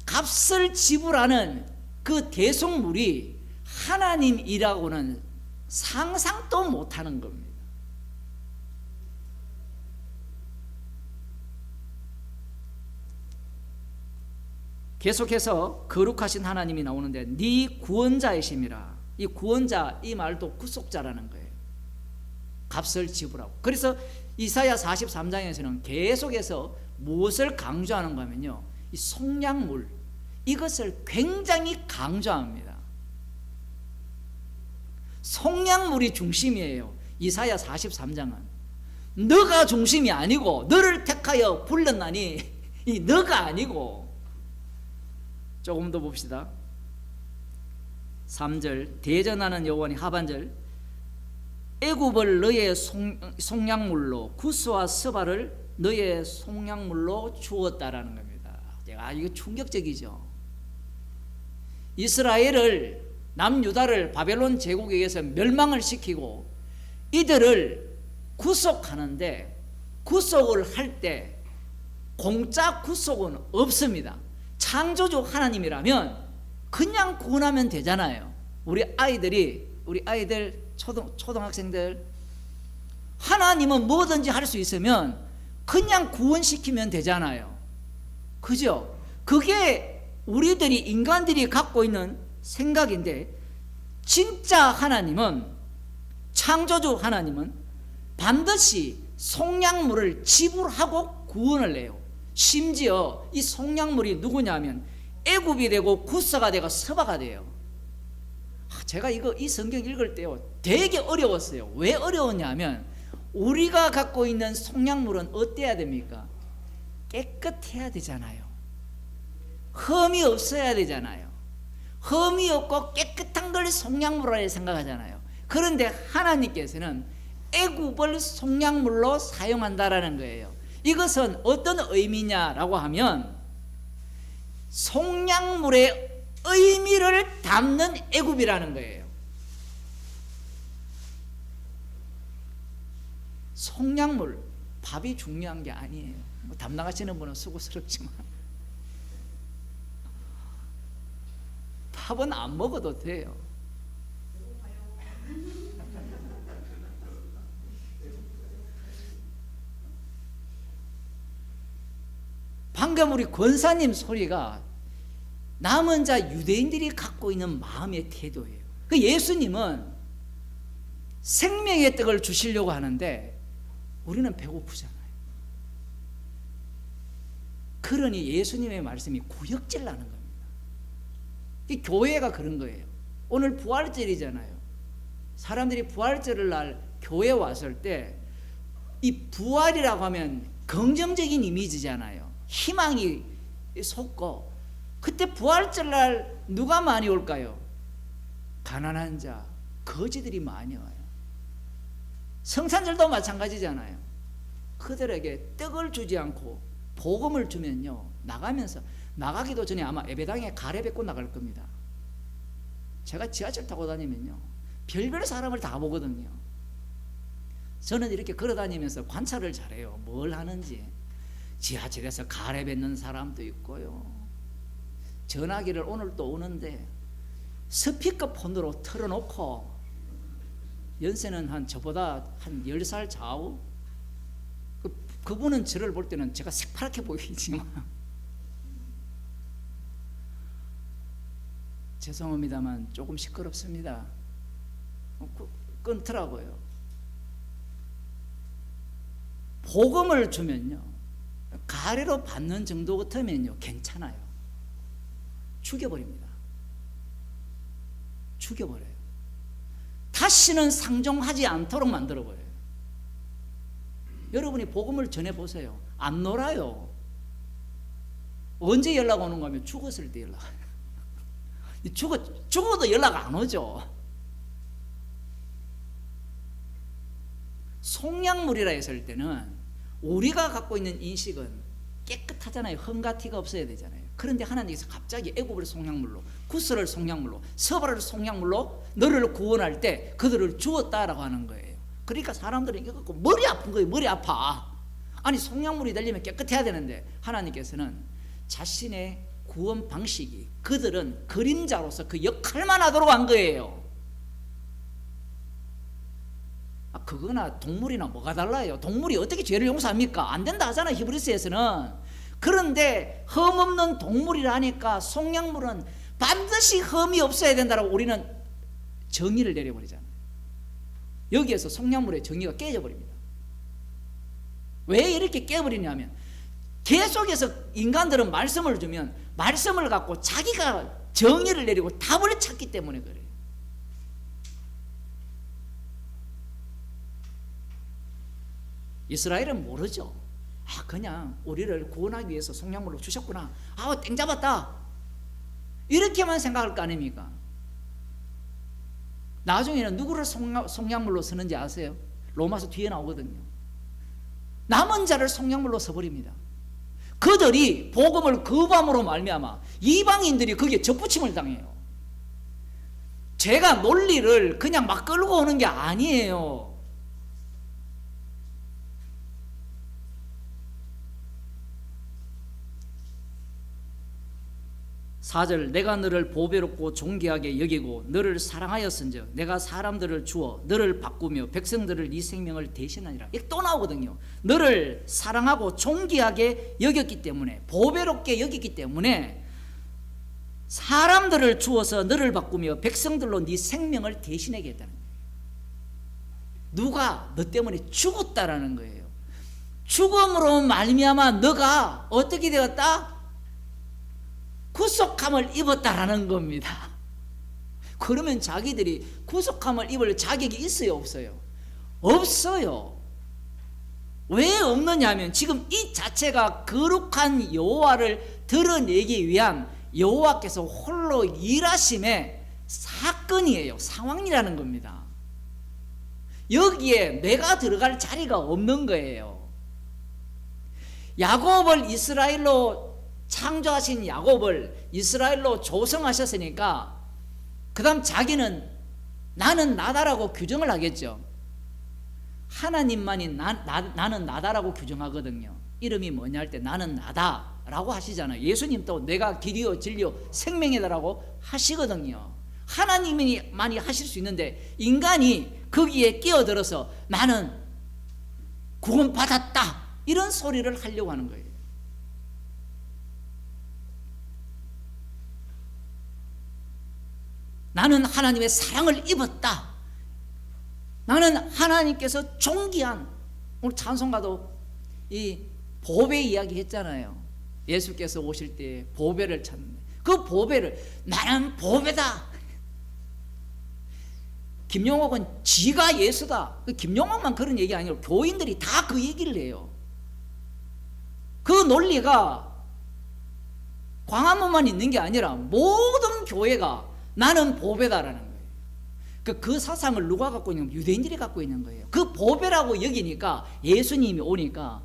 값을 지불하는 그 대속물이 하나님이라고는 상상도 못하는 겁니다. 계속해서 거룩하신 하나님이 나오는데 네 구원자이심이라. 이 구원자, 이 말도 구속자라는 거예요. 값을 지불하고. 그래서 이사야 43장에서는 계속해서 무엇을 강조하는가 하면요, 이 속량물, 이것을 굉장히 강조합니다. 속량물이 중심이에요. 이사야 43장은 너가 중심이 아니고, 너를 택하여 불렀나니 이 너가 아니고. 조금 더 봅시다. 3절 대전하는 여호와니 하반절 애굽을 너의 속량물로 구스와 스바를 너의 속량물로 주었다라는 겁니다. 이거 충격적이죠. 이스라엘을, 남유다를 바벨론 제국에 의해서 멸망을 시키고 이들을 구속하는데, 구속을 할 때 공짜 구속은 없습니다. 창조주 하나님이라면 그냥 구원하면 되잖아요. 우리 아이들 초등학생들, 하나님은 뭐든지 할 수 있으면 그냥 구원시키면 되잖아요. 그죠? 그게 우리들이, 인간들이 갖고 있는 생각인데, 진짜 하나님은, 창조주 하나님은 반드시 속량물을 지불하고 구원을 내요. 심지어 이 속량물이 누구냐면 애굽이 되고 구스가 되고 스바가 돼요. 제가 이 성경 읽을 때요 되게 어려웠어요. 왜 어려웠냐면, 우리가 갖고 있는 속량물은 어때야 됩니까? 깨끗해야 되잖아요. 흠이 없어야 되잖아요. 흠이 없고 깨끗한 걸 속량물이라고 생각하잖아요. 그런데 하나님께서는 애굽을 속량물로 사용한다라는 거예요. 이것은 어떤 의미냐라고 하면, 속량물의 의미를 담는 애굽이라는 거예요. 속량물, 밥이 중요한 게 아니에요. 담당하시는 분은 수고스럽지만 밥은 안 먹어도 돼요. 방금 우리 권사님 소리가 남은 자 유대인들이 갖고 있는 마음의 태도예요. 그 예수님은 생명의 떡을 주시려고 하는데 우리는 배고프잖아요. 그러니 예수님의 말씀이 구역질 나는 겁니다. 이 교회가 그런 거예요. 오늘 부활절이잖아요. 사람들이 부활절을 날 교회 왔을 때 이 부활이라고 하면 긍정적인 이미지잖아요. 희망이 솟고, 그때 부활절 날 누가 많이 올까요? 가난한 자, 거지들이 많이 와요. 성산절도 마찬가지잖아요. 그들에게 떡을 주지 않고 복음을 주면요, 나가기도 전에 아마 예배당에 가래 뱉고 나갈 겁니다. 제가 지하철 타고 다니면요 별별 사람을 다 보거든요. 저는 이렇게 걸어다니면서 관찰을 잘해요. 뭘 하는지. 지하철에서 가래 뱉는 사람도 있고요, 전화기를 오늘 또 오는데 스피커폰으로 틀어놓고, 연세는 한 저보다 한 10살 좌우, 그분은 저를 볼 때는 제가 새파랗게 보이지만 죄송합니다만 조금 시끄럽습니다. 끊더라고요. 복음을 주면요, 가래로 받는 정도 같으면요 괜찮아요. 죽여버립니다. 죽여버려요. 다시는 상종하지 않도록 만들어버려요. 여러분이 복음을 전해보세요. 안 놀아요. 언제 연락 오는 거면 죽었을 때 연락 와요. 죽어도 연락 안 오죠. 속량물이라 했을 때는 우리가 갖고 있는 인식은 깨끗하잖아요. 흠과 티가 없어야 되잖아요. 그런데 하나님께서 갑자기 애굽을 속량물로, 구스를 속량물로, 서바를 속량물로 너를 구원할 때 그들을 주었다라고 하는 거예요. 그러니까 사람들은 이거 갖고 머리 아픈 거예요. 머리 아파. 아니 속량물이 되려면 깨끗해야 되는데 하나님께서는 자신의 구원 방식이 그들은 그림자로서 그 역할만 하도록 한 거예요. 그거나 동물이나 뭐가 달라요? 동물이 어떻게 죄를 용서합니까? 안 된다 하잖아요, 히브리서에서는. 그런데 흠 없는 동물이라 하니까 속량물은 반드시 흠이 없어야 된다고 우리는 정의를 내려버리잖아요. 여기에서 속량물의 정의가 깨져버립니다. 왜 이렇게 깨버리냐면 계속해서 인간들은 말씀을 주면 말씀을 갖고 자기가 정의를 내리고 답을 찾기 때문에 그래요. 이스라엘은 모르죠. 그냥 우리를 구원하기 위해서 속량물로 주셨구나. 땡 잡았다. 이렇게만 생각할 거 아닙니까? 나중에는 누구를 속량물로 쓰는지 아세요? 로마서 뒤에 나오거든요. 남은 자를 속량물로 써버립니다. 그들이 복음을 거부함으로 말미암아 이방인들이 거기에 접붙임을 당해요. 제가 논리를 그냥 막 끌고 오는 게 아니에요. 사절 내가 너를 보배롭고 존귀하게 여기고 너를 사랑하였은즉 내가 사람들을 주어 너를 바꾸며 백성들을 네 생명을 대신하니라. 이게 또 나오거든요. 너를 사랑하고 존귀하게 여겼기 때문에, 보배롭게 여겼기 때문에 사람들을 주어서 너를 바꾸며 백성들로 네 생명을 대신하게 했다는 거예요. 누가 너 때문에 죽었다라는 거예요. 죽음으로 말미암아 너가 어떻게 되었다? 구속함을 입었다라는 겁니다. 그러면 자기들이 구속함을 입을 자격이 있어요, 없어요? 없어요. 왜 없느냐 하면 지금 이 자체가 거룩한 여호와를 드러내기 위한 여호와께서 홀로 일하심의 사건이에요. 상황이라는 겁니다. 여기에 내가 들어갈 자리가 없는 거예요. 야곱을 이스라엘로 창조하신 야곱을 이스라엘로 조성하셨으니까 그 다음 자기는 나는 나다라고 규정을 하겠죠. 하나님만이 나는 나다라고 규정하거든요. 이름이 뭐냐 할 때 나는 나다라고 하시잖아요. 예수님도 내가 길이요 진리요 생명이다라고 하시거든요. 하나님만이 하실 수 있는데 인간이 거기에 끼어들어서 나는 구원받았다 이런 소리를 하려고 하는 거예요. 나는 하나님의 사랑을 입었다. 나는 하나님께서 존귀한, 오늘 찬송가도 이 보배 이야기 했잖아요. 예수께서 오실 때 보배를 찾는데 그 보배를 나는 보배다. 김용옥은 지가 예수다. 김용옥만 그런 얘기 아니고 교인들이 다 그 얘기를 해요. 그 논리가 광화문만 있는 게 아니라 모든 교회가 나는 보배다라는 거예요. 그 사상을 누가 갖고 있는 거예요? 유대인들이 갖고 있는 거예요. 그 보배라고 여기니까 예수님이 오니까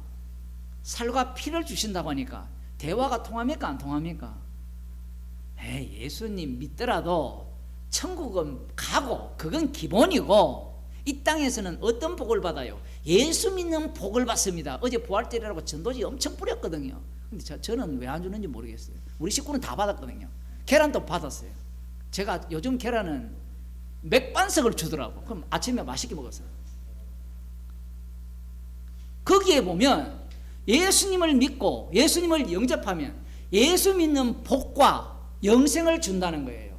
살과 피를 주신다고 하니까 대화가 통합니까? 안 통합니까? 예수님 믿더라도 천국은 가고 그건 기본이고 이 땅에서는 어떤 복을 받아요? 예수 믿는 복을 받습니다. 어제 부활절이라고 전도지 엄청 뿌렸거든요. 근데 저는 왜 안 주는지 모르겠어요. 우리 식구는 다 받았거든요. 계란도 받았어요. 제가 요즘 계란은 맥반석을 주더라고. 그럼 아침에 맛있게 먹었어요. 거기에 보면 예수님을 믿고 예수님을 영접하면 예수 믿는 복과 영생을 준다는 거예요.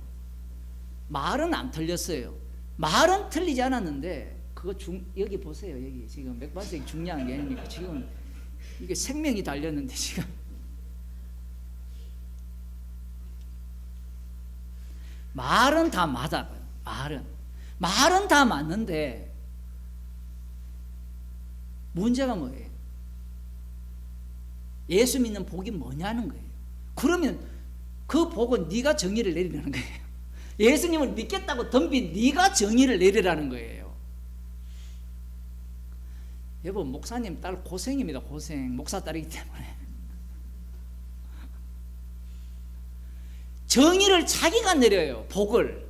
말은 안 틀렸어요. 말은 틀리지 않았는데 그거 여기 보세요. 여기 지금 맥반석이 중요한 게 아닙니까? 지금 이게 생명이 달렸는데 지금 말은 다 맞아요. 말은 다 맞는데 문제가 뭐예요? 예수 믿는 복이 뭐냐는 거예요. 그러면 그 복은 네가 정의를 내리라는 거예요. 예수님을 믿겠다고 덤빈 네가 정의를 내리라는 거예요. 여러분, 목사님 딸 고생입니다. 고생. 목사 딸이기 때문에 정의를 자기가 내려요. 복을.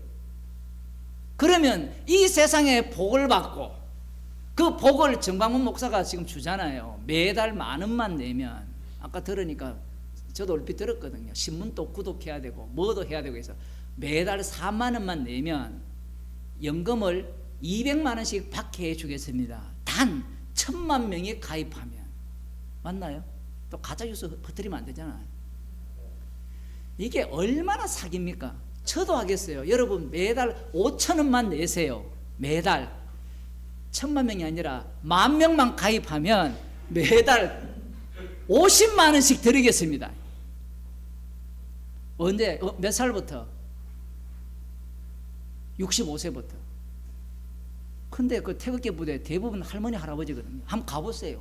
그러면 이 세상에 복을 받고 그 복을 정광훈 목사가 지금 주잖아요. 매달 10,000원만 내면, 아까 들으니까 저도 얼핏 들었거든요. 신문도 구독해야 되고 뭐도 해야 되고 해서 매달 40,000원만 내면 연금을 200만 원씩 받게 해주겠습니다. 단 1,000,000명이 가입하면. 맞나요? 또 가짜뉴스 퍼뜨리면 안 되잖아요. 이게 얼마나 사기입니까? 저도 하겠어요. 여러분, 매달 5,000원만 내세요. 매달 1,000,000명이 아니라 10,000명만 가입하면 매달 50만 원씩 드리겠습니다. 언제? 몇 살부터? 65세부터. 근데 그 태극기 부대 대부분 할머니 할아버지거든요. 한번 가보세요.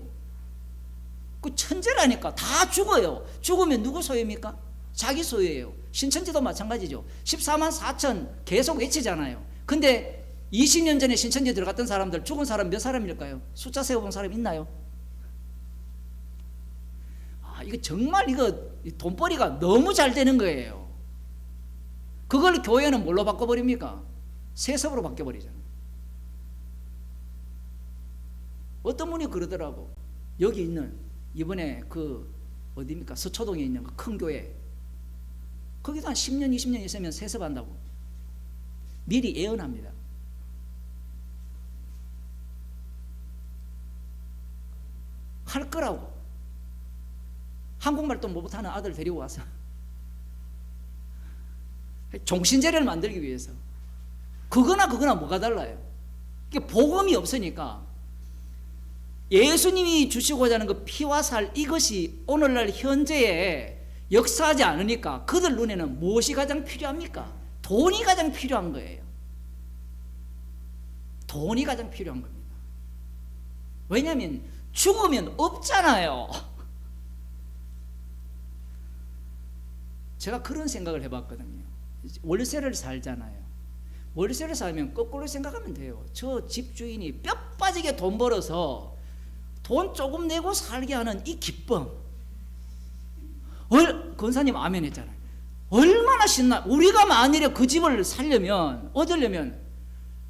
그 천재라니까. 다 죽어요. 죽으면 누구 소유입니까? 자기 소유예요. 신천지도 마찬가지죠. 14만 4천 계속 외치잖아요. 근데 20년 전에 신천지에 들어갔던 사람들, 죽은 사람 몇 사람일까요? 숫자 세워본 사람 있나요? 이거 정말 돈벌이가 너무 잘 되는 거예요. 그걸 교회는 뭘로 바꿔버립니까? 세습으로 바꿔버리잖아요. 어떤 분이 그러더라고. 여기 있는, 이번에 어디입니까? 서초동에 있는 그 큰 교회, 거기도 한 10년 20년 있으면 세습한다고 미리 예언합니다. 할 거라고. 한국말도 못하는 아들 데리고 와서 종신제를 만들기 위해서. 그거나 뭐가 달라요? 이게 복음이 없으니까 예수님이 주시고자 하는 그 피와 살, 이것이 오늘날 현재에 역사하지 않으니까 그들 눈에는 무엇이 가장 필요합니까? 돈이 가장 필요한 거예요. 돈이 가장 필요한 겁니다. 왜냐하면 죽으면 없잖아요. 제가 그런 생각을 해봤거든요. 월세를 살잖아요. 월세를 살면 거꾸로 생각하면 돼요. 저 집주인이 뼈 빠지게 돈 벌어서 돈 조금 내고 살게 하는 이 기쁨. 권사님 아멘 했잖아요. 얼마나 신나. 우리가 만일에 그 집을 살려면, 얻으려면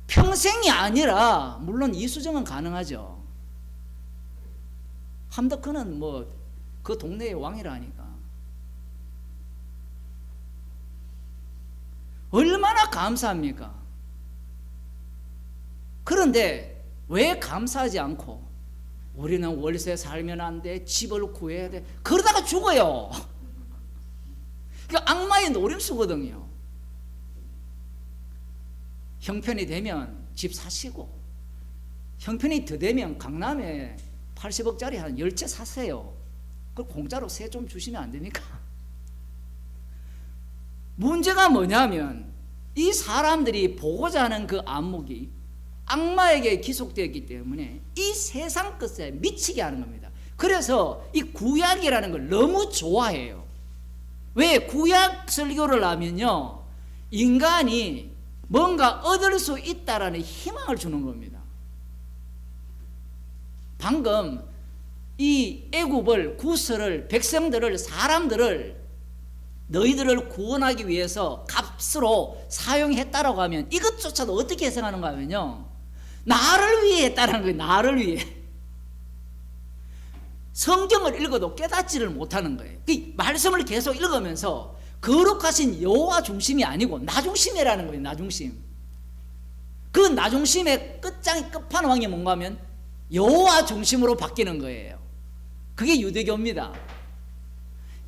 평생이 아니라, 물론 이수정은 가능하죠. 함덕헌은 그 동네의 왕이라 하니까. 얼마나 감사합니까? 그런데 왜 감사하지 않고 우리는 월세 살면 안 돼, 집을 구해야 돼, 그러다가 죽어요. 그러니까 악마의 노림수거든요. 형편이 되면 집 사시고, 형편이 더 되면 강남에 80억짜리 한 10채 사세요. 그걸 공짜로 세 좀 주시면 안 됩니까? 문제가 뭐냐면 이 사람들이 보고자 하는 그 안목이 악마에게 기속되었기 때문에 이 세상 것에 미치게 하는 겁니다. 그래서 이 구약이라는 걸 너무 좋아해요. 왜? 구약 설교를 하면요, 인간이 뭔가 얻을 수 있다라는 희망을 주는 겁니다. 방금 이 애굽을, 구설을, 백성들을, 사람들을 너희들을 구원하기 위해서 값으로 사용했다라고 하면 이것조차도 어떻게 해석하는가 하면요, 나를 위해 했다는 거예요. 나를 위해. 성경을 읽어도 깨닫지를 못하는 거예요. 그 말씀을 계속 읽으면서 거룩하신 여호와 중심이 아니고 나 중심이라는 거예요. 나 중심. 그 나 중심의 끝판왕이 뭔가 하면 여호와 중심으로 바뀌는 거예요. 그게 유대교입니다.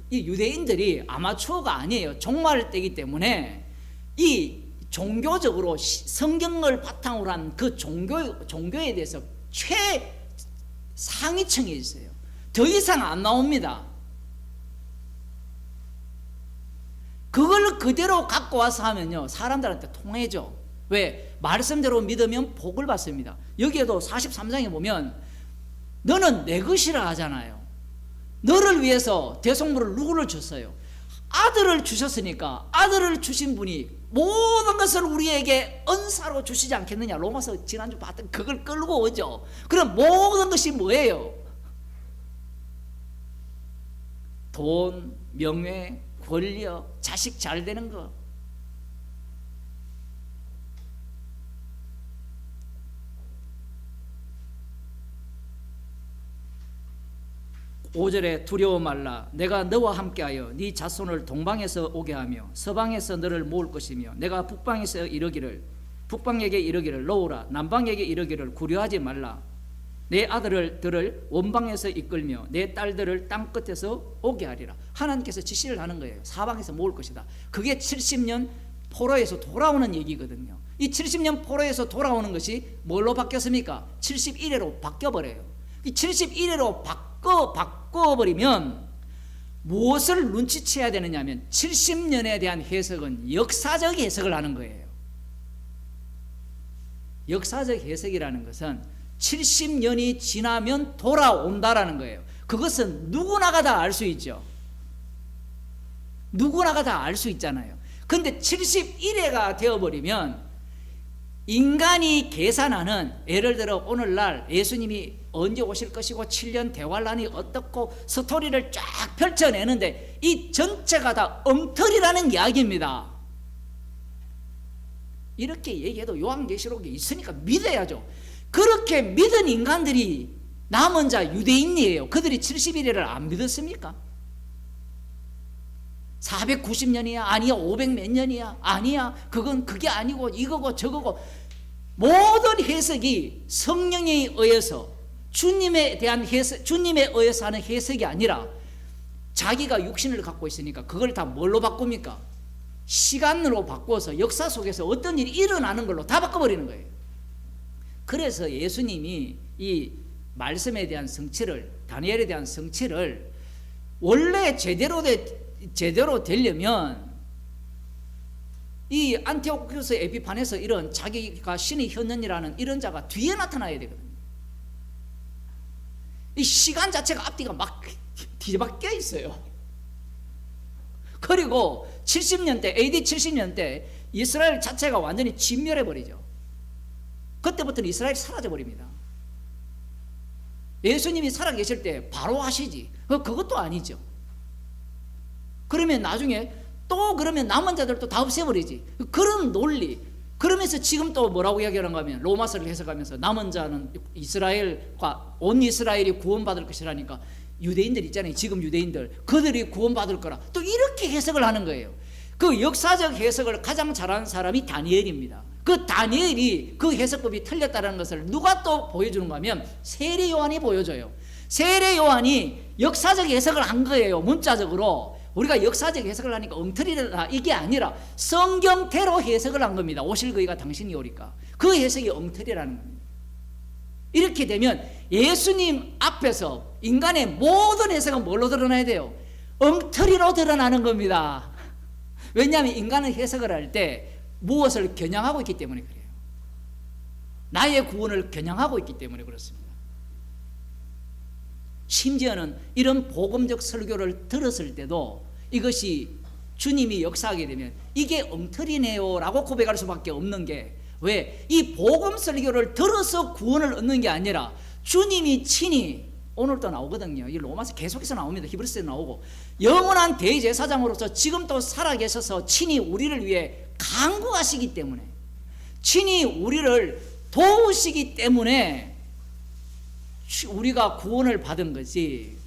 이 유대인들이 아마추어가 아니에요. 종말을 떼기 때문에 이 종교적으로 성경을 바탕으로 한 그 종교에 대해서 최상위층에 있어요. 더 이상 안 나옵니다. 그걸 그대로 갖고 와서 하면요, 사람들한테 통해져. 왜? 말씀대로 믿으면 복을 받습니다. 여기에도 43장에 보면 너는 내 것이라 하잖아요. 너를 위해서 대속물을 누구를 줬어요? 아들을 주셨으니까 아들을 주신 분이 모든 것을 우리에게 은사로 주시지 않겠느냐. 로마서 지난주 봤던 그걸 끌고 오죠. 그럼 모든 것이 뭐예요? 돈, 명예, 권력, 자식 잘 되는 거. (5절에) 두려워 말라. 내가 너와 함께하여 네 자손을 동방에서 오게 하며 서방에서 너를 모을 것이며 내가 북방에서 이르기를 북방에게 이르기를 놓으라. 남방에게 이르기를 구려하지 말라. 내 아들들을 원방에서 이끌며 내 딸들을 땅 끝에서 오게 하리라. 하나님께서 지시를 하는 거예요. 사방에서 모을 것이다. 그게 70년 포로에서 돌아오는 얘기거든요. 이 70년 포로에서 돌아오는 것이 뭘로 바뀌었습니까? 71회로 바뀌어버려요. 이 71회로 바꿔버리면 무엇을 눈치채야 되느냐 하면 70년에 대한 해석은 역사적 해석을 하는 거예요. 역사적 해석이라는 것은 70년이 지나면 돌아온다라는 거예요. 그것은 누구나가 다 알 수 있죠. 누구나가 다 알 수 있잖아요. 근데 71회가 되어버리면 인간이 계산하는, 예를 들어 오늘날 예수님이 언제 오실 것이고 7년 대환란이 어떻고 스토리를 쫙 펼쳐내는데 이 전체가 다 엉터리라는 이야기입니다. 이렇게 얘기해도 요한계시록에 있으니까 믿어야죠. 그렇게 믿은 인간들이 남은 자 유대인이에요. 그들이 71회를 안 믿었습니까? 490년이야? 아니야. 500 몇 년이야? 아니야. 그게 아니고 이거고 저거고. 모든 해석이 성령에 의해서 주님에 대한 해석, 주님에 의해서 하는 해석이 아니라 자기가 육신을 갖고 있으니까 그걸 다 뭘로 바꿉니까? 시간으로 바꿔서 역사 속에서 어떤 일이 일어나는 걸로 다 바꿔버리는 거예요. 그래서 예수님이 이 말씀에 대한 성취를, 다니엘에 대한 성취를 원래 제대로 되려면 이 안티오쿠스 에피판에서 이런 자기가 신의 현현이라는 이런 자가 뒤에 나타나야 되거든요. 이 시간 자체가 앞뒤가 막 뒤바뀌어 있어요. 그리고 70년대, AD 70년대 이스라엘 자체가 완전히 진멸해버리죠. 그때부터는 이스라엘이 사라져버립니다. 예수님이 살아계실 때 바로 하시지. 그것도 아니죠. 그러면 나중에 또 그러면 남은 자들도 다 없애버리지. 그런 논리. 그러면서 지금 또 뭐라고 이야기하는가 하면 로마서를 해석하면서 남은 자는 이스라엘과 온 이스라엘이 구원받을 것이라니까 유대인들 있잖아요. 지금 유대인들. 그들이 구원받을 거라. 또 이렇게 해석을 하는 거예요. 그 역사적 해석을 가장 잘하는 사람이 다니엘입니다. 그 다니엘이 그 해석법이 틀렸다는 것을 누가 또 보여주는가 하면 세례 요한이 보여줘요. 세례 요한이 역사적 해석을 한 거예요. 문자적으로. 우리가 역사적 해석을 하니까 엉터리다 이게 아니라 성경대로 해석을 한 겁니다. 오실 그이가 당신이 오리까. 그 해석이 엉터리라는 겁니다. 이렇게 되면 예수님 앞에서 인간의 모든 해석은 뭘로 드러나야 돼요? 엉터리로 드러나는 겁니다. 왜냐하면 인간은 해석을 할 때 무엇을 겨냥하고 있기 때문에 그래요. 나의 구원을 겨냥하고 있기 때문에 그렇습니다. 심지어는 이런 복음적 설교를 들었을 때도 이것이 주님이 역사하게 되면 이게 엉터리네요 라고 고백할 수밖에 없는 게, 왜? 이 복음 설교를 들어서 구원을 얻는 게 아니라 주님이 친히, 오늘도 나오거든요. 이 로마서 계속해서 나옵니다. 히브리서에 나오고 영원한 대제사장으로서 지금 또 살아계셔서 친히 우리를 위해 간구하시기 때문에, 친히 우리를 도우시기 때문에 우리가 구원을 받은 거지,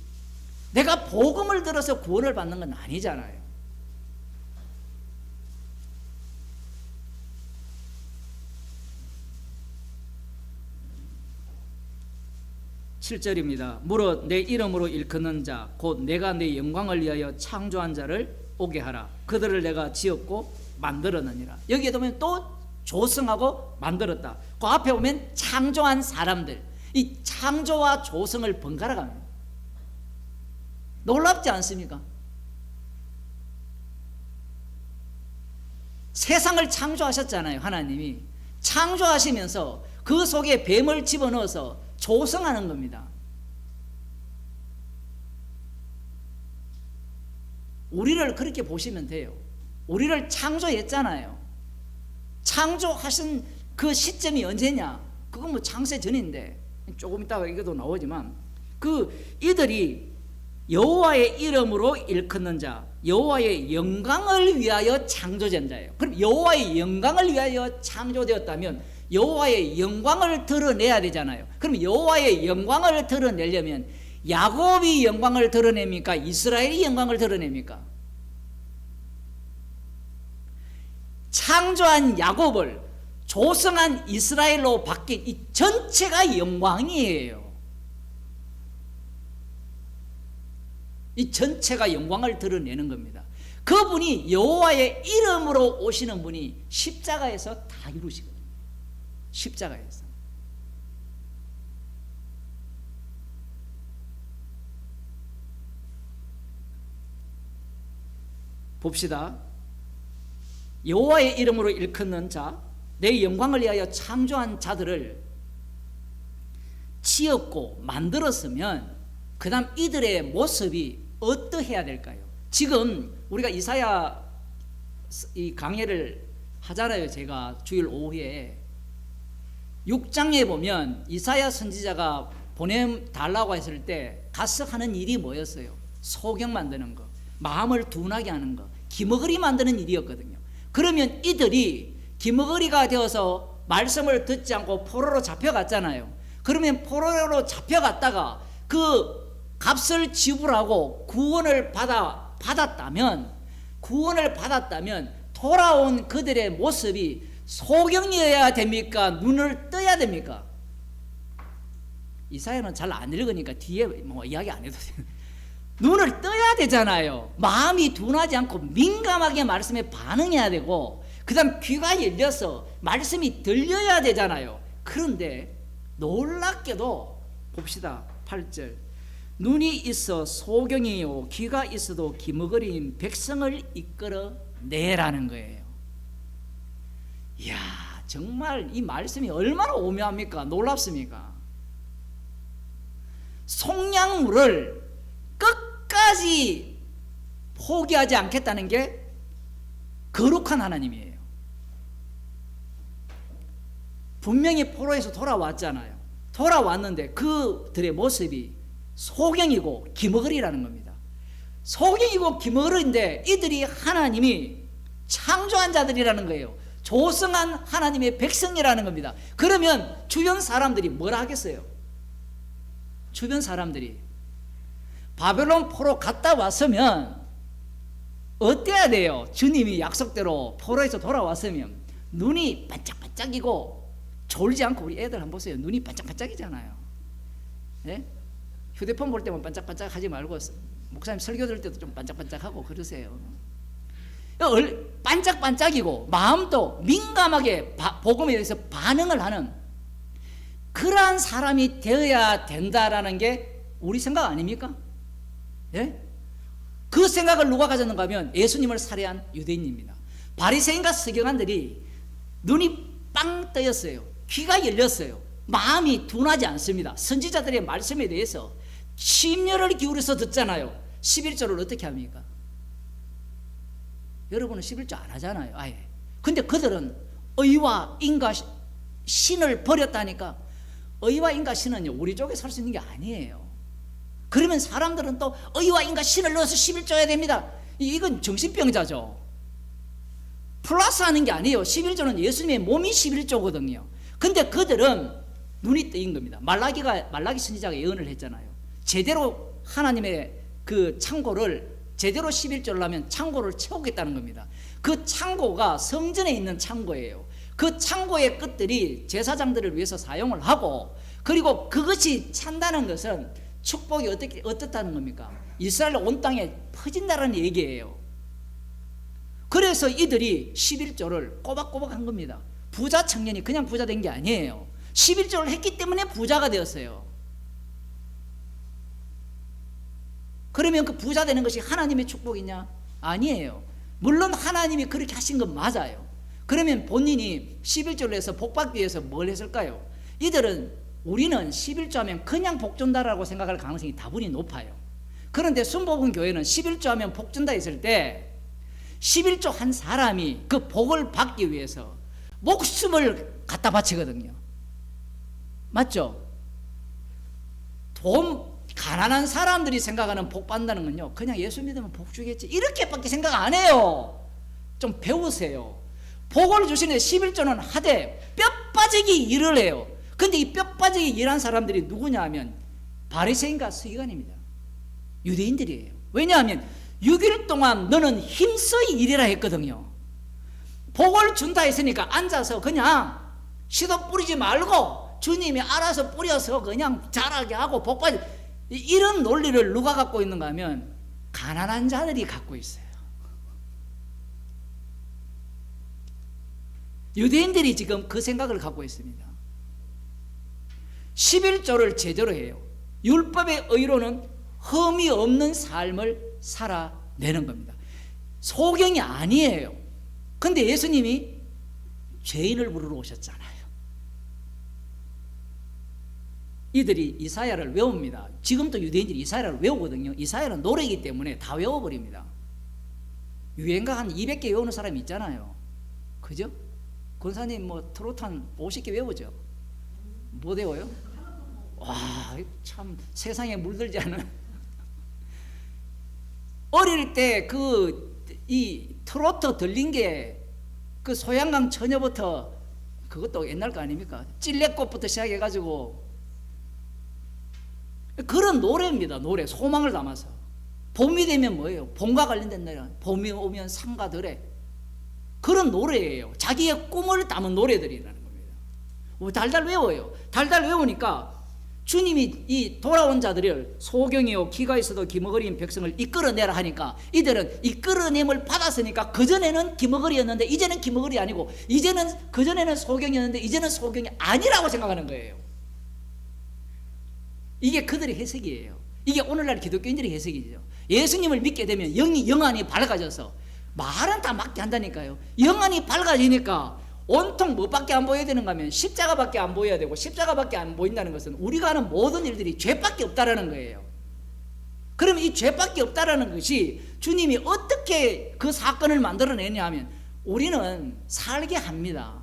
내가 복음을 들어서 구원을 받는 건 아니잖아요. (7절입니다) 무릇 내 이름으로 일컫는 자 곧 내가 내 영광을 위하여 창조한 자를 오게 하라. 그들을 내가 지었고 만들었느니라. 여기에 보면 또 조성하고 만들었다. 그 앞에 보면 창조한 사람들. 이 창조와 조성을 번갈아 갑니다. 놀랍지 않습니까? 세상을 창조하셨잖아요. 하나님이 창조하시면서 그 속에 뱀을 집어넣어서 조성하는 겁니다. 우리를 그렇게 보시면 돼요. 우리를 창조했잖아요. 창조하신 그 시점이 언제냐? 그건 뭐 창세 전인데, 조금 있다가 이것도 나오지만, 이들이 여호와의 이름으로 일컫는 자, 여호와의 영광을 위하여 창조된 자예요. 그럼 여호와의 영광을 위하여 창조되었다면 여호와의 영광을 드러내야 되잖아요. 그럼 여호와의 영광을 드러내려면 야곱이 영광을 드러냅니까? 이스라엘이 영광을 드러냅니까? 창조한 야곱을 조성한 이스라엘로 바뀐 이 전체가 영광이에요. 이 전체가 영광을 드러내는 겁니다. 그분이 여호와의 이름으로 오시는 분이 십자가에서 다 이루시거든요. 십자가에서. 봅시다. 여호와의 이름으로 일컫는 자, 내 영광을 위하여 창조한 자들을 지었고 만들었으면 그 다음 이들의 모습이 어떠해야 될까요? 지금 우리가 이사야 이 강해를 하잖아요. 제가 주일 오후에 6장에 보면 이사야 선지자가 보내달라고 했을 때 가서 하는 일이 뭐였어요? 소경 만드는 거, 마음을 둔하게 하는 거, 기머거리 만드는 일이었거든요. 그러면 이들이 기머거리가 되어서 말씀을 듣지 않고 포로로 잡혀갔잖아요. 그러면 포로로 잡혀갔다가 그 값을 지불하고 구원을 받았다면 돌아온 그들의 모습이 소경이어야 됩니까? 눈을 떠야 됩니까? 이사야는 잘 안 읽으니까 뒤에 뭐 이야기 안 해도 돼요. 눈을 떠야 되잖아요. 마음이 둔하지 않고 민감하게 말씀에 반응해야 되고, 그 다음 귀가 열려서 말씀이 들려야 되잖아요. 그런데 놀랍게도 봅시다. 8절, 눈이 있어 소경이요 귀가 있어도 기머거리인 백성을 이끌어 내라는 거예요. 이야, 정말 이 말씀이 얼마나 오묘합니까? 놀랍습니까? 속량물을 끝까지 포기하지 않겠다는 게 거룩한 하나님이에요. 분명히 포로에서 돌아왔잖아요. 돌아왔는데 그들의 모습이 소경이고 기머거리라는 겁니다. 소경이고 기머거리인데 이들이 하나님이 창조한 자들이라는 거예요. 조성한 하나님의 백성이라는 겁니다. 그러면 주변 사람들이 뭐라 하겠어요? 주변 사람들이 바벨론 포로 갔다 왔으면 어때야 돼요? 주님이 약속대로 포로에서 돌아왔으면 눈이 반짝반짝이고 졸지 않고, 우리 애들 한번 보세요. 눈이 반짝반짝이잖아요. 네? 휴대폰 볼 때만 반짝반짝 하지 말고 목사님 설교 들을 때도 좀 반짝반짝하고 그러세요. 반짝반짝이고 마음도 민감하게 복음에 대해서 반응을 하는 그러한 사람이 되어야 된다라는 게 우리 생각 아닙니까? 예? 그 생각을 누가 가졌는가 하면 예수님을 살해한 유대인입니다. 바리새인과 서기관들이 눈이 빵 뜨였어요. 귀가 열렸어요. 마음이 둔하지 않습니다. 선지자들의 말씀에 대해서 심려를 기울여서 듣잖아요. 11조를 어떻게 합니까? 여러분은 11조 안 하잖아요. 아예. 근데 그들은 의와 인과 신을 버렸다니까. 의와 인과 신은요, 우리 쪽에 설 수 있는 게 아니에요. 그러면 사람들은 또 의와 인과 신을 넣어서 11조 해야 됩니다. 이건 정신병자죠. 플러스 하는 게 아니에요. 11조는 예수님의 몸이 11조거든요. 근데 그들은 눈이 뜨인 겁니다. 말라기 선지자가 예언을 했잖아요. 제대로 하나님의 그 창고를 제대로 11조를 하면 창고를 채우겠다는 겁니다. 그 창고가 성전에 있는 창고예요. 그 창고의 끝들이 제사장들을 위해서 사용을 하고, 그리고 그것이 찬다는 것은 축복이 어떻다는 겁니까? 이스라엘 온 땅에 퍼진다는 얘기예요. 그래서 이들이 11조를 꼬박꼬박 한 겁니다. 부자 청년이 그냥 부자 된 게 아니에요. 11조를 했기 때문에 부자가 되었어요. 그러면 그 부자 되는 것이 하나님의 축복이냐? 아니에요. 물론 하나님이 그렇게 하신 건 맞아요. 그러면 본인이 11조를 해서 복 받기 위해서 뭘 했을까요? 이들은 우리는 11조 하면 그냥 복 준다라고 생각할 가능성이 다분히 높아요. 그런데 순복음 교회는 11조 하면 복 준다 했을 때 11조 한 사람이 그 복을 받기 위해서 목숨을 갖다 바치거든요. 맞죠? 가난한 사람들이 생각하는 복 받는다는 건요, 그냥 예수 믿으면 복 주겠지 이렇게밖에 생각 안 해요. 좀 배우세요. 복을 주시는데 11조는 하되 뼈 빠지기 일을 해요. 근데 이 뼈 빠지기 일한 사람들이 누구냐 하면 바리새인과 서기관입니다. 유대인들이에요. 왜냐하면 6일 동안 너는 힘써 일이라 했거든요. 복을 준다 했으니까 앉아서 그냥 시도 뿌리지 말고 주님이 알아서 뿌려서 그냥 자라게 하고 복 받지, 이런 논리를 누가 갖고 있는가 하면 가난한 자들이 갖고 있어요. 유대인들이 지금 그 생각을 갖고 있습니다. 11조를 제대로 해요. 율법의 의로는 흠이 없는 삶을 살아내는 겁니다. 소경이 아니에요. 근데 예수님이 죄인을 부르러 오셨잖아요. 이들이 이사야를 외웁니다. 지금도 유대인들이 이사야를 외우거든요. 이사야는 노래이기 때문에 다 외워버립니다. 유행가 한 200개 외우는 사람이 있잖아요. 그죠? 권사님 뭐 트로트 한 50개 외우죠? 못 외워요? 와, 참 세상에 물들지 않은. 어릴 때 이 트로트 들린 게 그 소양강 처녀부터, 그것도 옛날 거 아닙니까? 찔레꽃부터 시작해가지고 그런 노래입니다. 노래, 소망을 담아서. 봄이 되면 뭐예요? 봄과 관련된 노래. 봄이 오면 상가 들에, 그런 노래예요. 자기의 꿈을 담은 노래들이라는 겁니다. 달달 외워요. 달달 외우니까 주님이 이 돌아온 자들을 소경이요 기가 있어도 기머거리인 백성을 이끌어내라 하니까 이들은 이끌어냄을 받았으니까 그전에는 기머거리였는데 이제는 기머거리 아니고, 이제는 그전에는 소경이었는데 이제는 소경이 아니라고 생각하는 거예요. 이게 그들의 해석이에요. 이게 오늘날 기독교인들의 해석이죠. 예수님을 믿게 되면 영안이 밝아져서 말은 다 맞게 한다니까요. 영안이 밝아지니까 온통 뭐밖에 안 보여야 되는가 하면 십자가밖에 안 보여야 되고, 십자가밖에 안 보인다는 것은 우리가 하는 모든 일들이 죄밖에 없다라는 거예요. 그러면 이 죄밖에 없다라는 것이 주님이 어떻게 그 사건을 만들어내냐 하면 우리는 살게 합니다.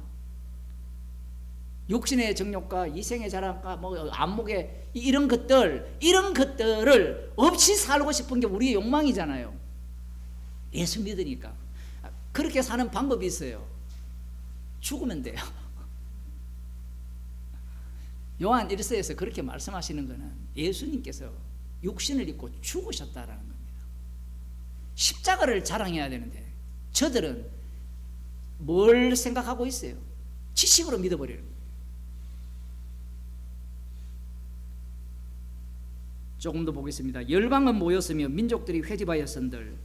육신의 정욕과 이생의 자랑과 뭐 안목의 이런 것들을 없이 살고 싶은 게 우리의 욕망이잖아요. 예수 믿으니까. 그렇게 사는 방법이 있어요. 죽으면 돼요. 요한 1서에서 그렇게 말씀하시는 것은 예수님께서 육신을 입고 죽으셨다라는 겁니다. 십자가를 자랑해야 되는데 저들은 뭘 생각하고 있어요? 지식으로 믿어버리는 거예요. 조금 더 보겠습니다. 열방은 모였으며 민족들이 회집하였은들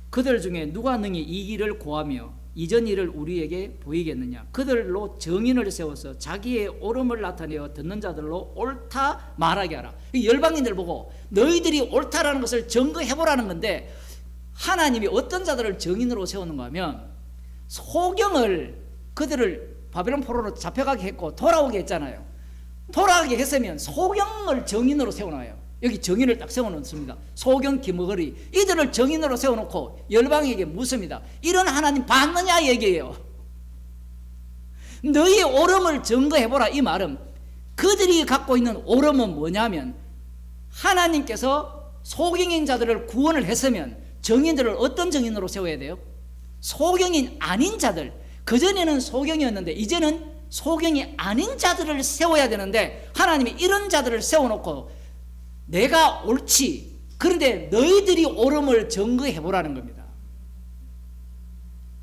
그들 중에 누가 능히 이 일을 고하며 이전 일을 우리에게 보이겠느냐. 그들로 정인을 세워서 자기의 옳음을 나타내어 듣는 자들로 옳다 말하게 하라. 열방인들 보고 너희들이 옳다라는 것을 증거해보라는 건데, 하나님이 어떤 자들을 정인으로 세우는가 하면 소경을, 그들을 바벨론 포로로 잡혀가게 했고 돌아오게 했잖아요. 돌아오게 했으면 소경을 정인으로 세워놔요. 여기 정인을 딱 세워놓습니다. 소경 기머거리 이들을 정인으로 세워놓고 열방에게 묻습니다. 이런 하나님 받느냐 얘기예요. 너희 옳음을 증거해보라. 이 말은 그들이 갖고 있는 옳음은 뭐냐면, 하나님께서 소경인 자들을 구원을 했으면 정인들을 어떤 정인으로 세워야 돼요? 소경인 아닌 자들. 그전에는 소경이었는데 이제는 소경이 아닌 자들을 세워야 되는데, 하나님이 이런 자들을 세워놓고 내가 옳지, 그런데 너희들이 옳음을 증거해보라는 겁니다.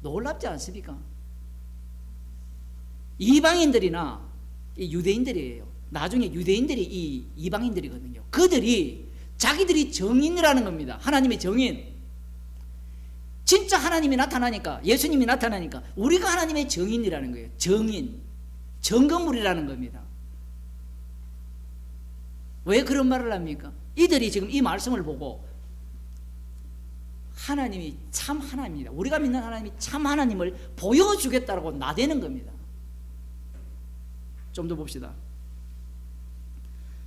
놀랍지 않습니까? 이방인들이나 유대인들이에요. 나중에 유대인들이 이 이방인들이거든요. 그들이 자기들이 정인이라는 겁니다. 하나님의 정인. 진짜 하나님이 나타나니까, 예수님이 나타나니까 우리가 하나님의 정인이라는 거예요. 정인, 정건물이라는 겁니다. 왜 그런 말을 합니까? 이들이 지금 이 말씀을 보고 하나님이 참 하나님이다. 우리가 믿는 하나님이 참 하나님을 보여주겠다라고 나대는 겁니다. 좀 더 봅시다.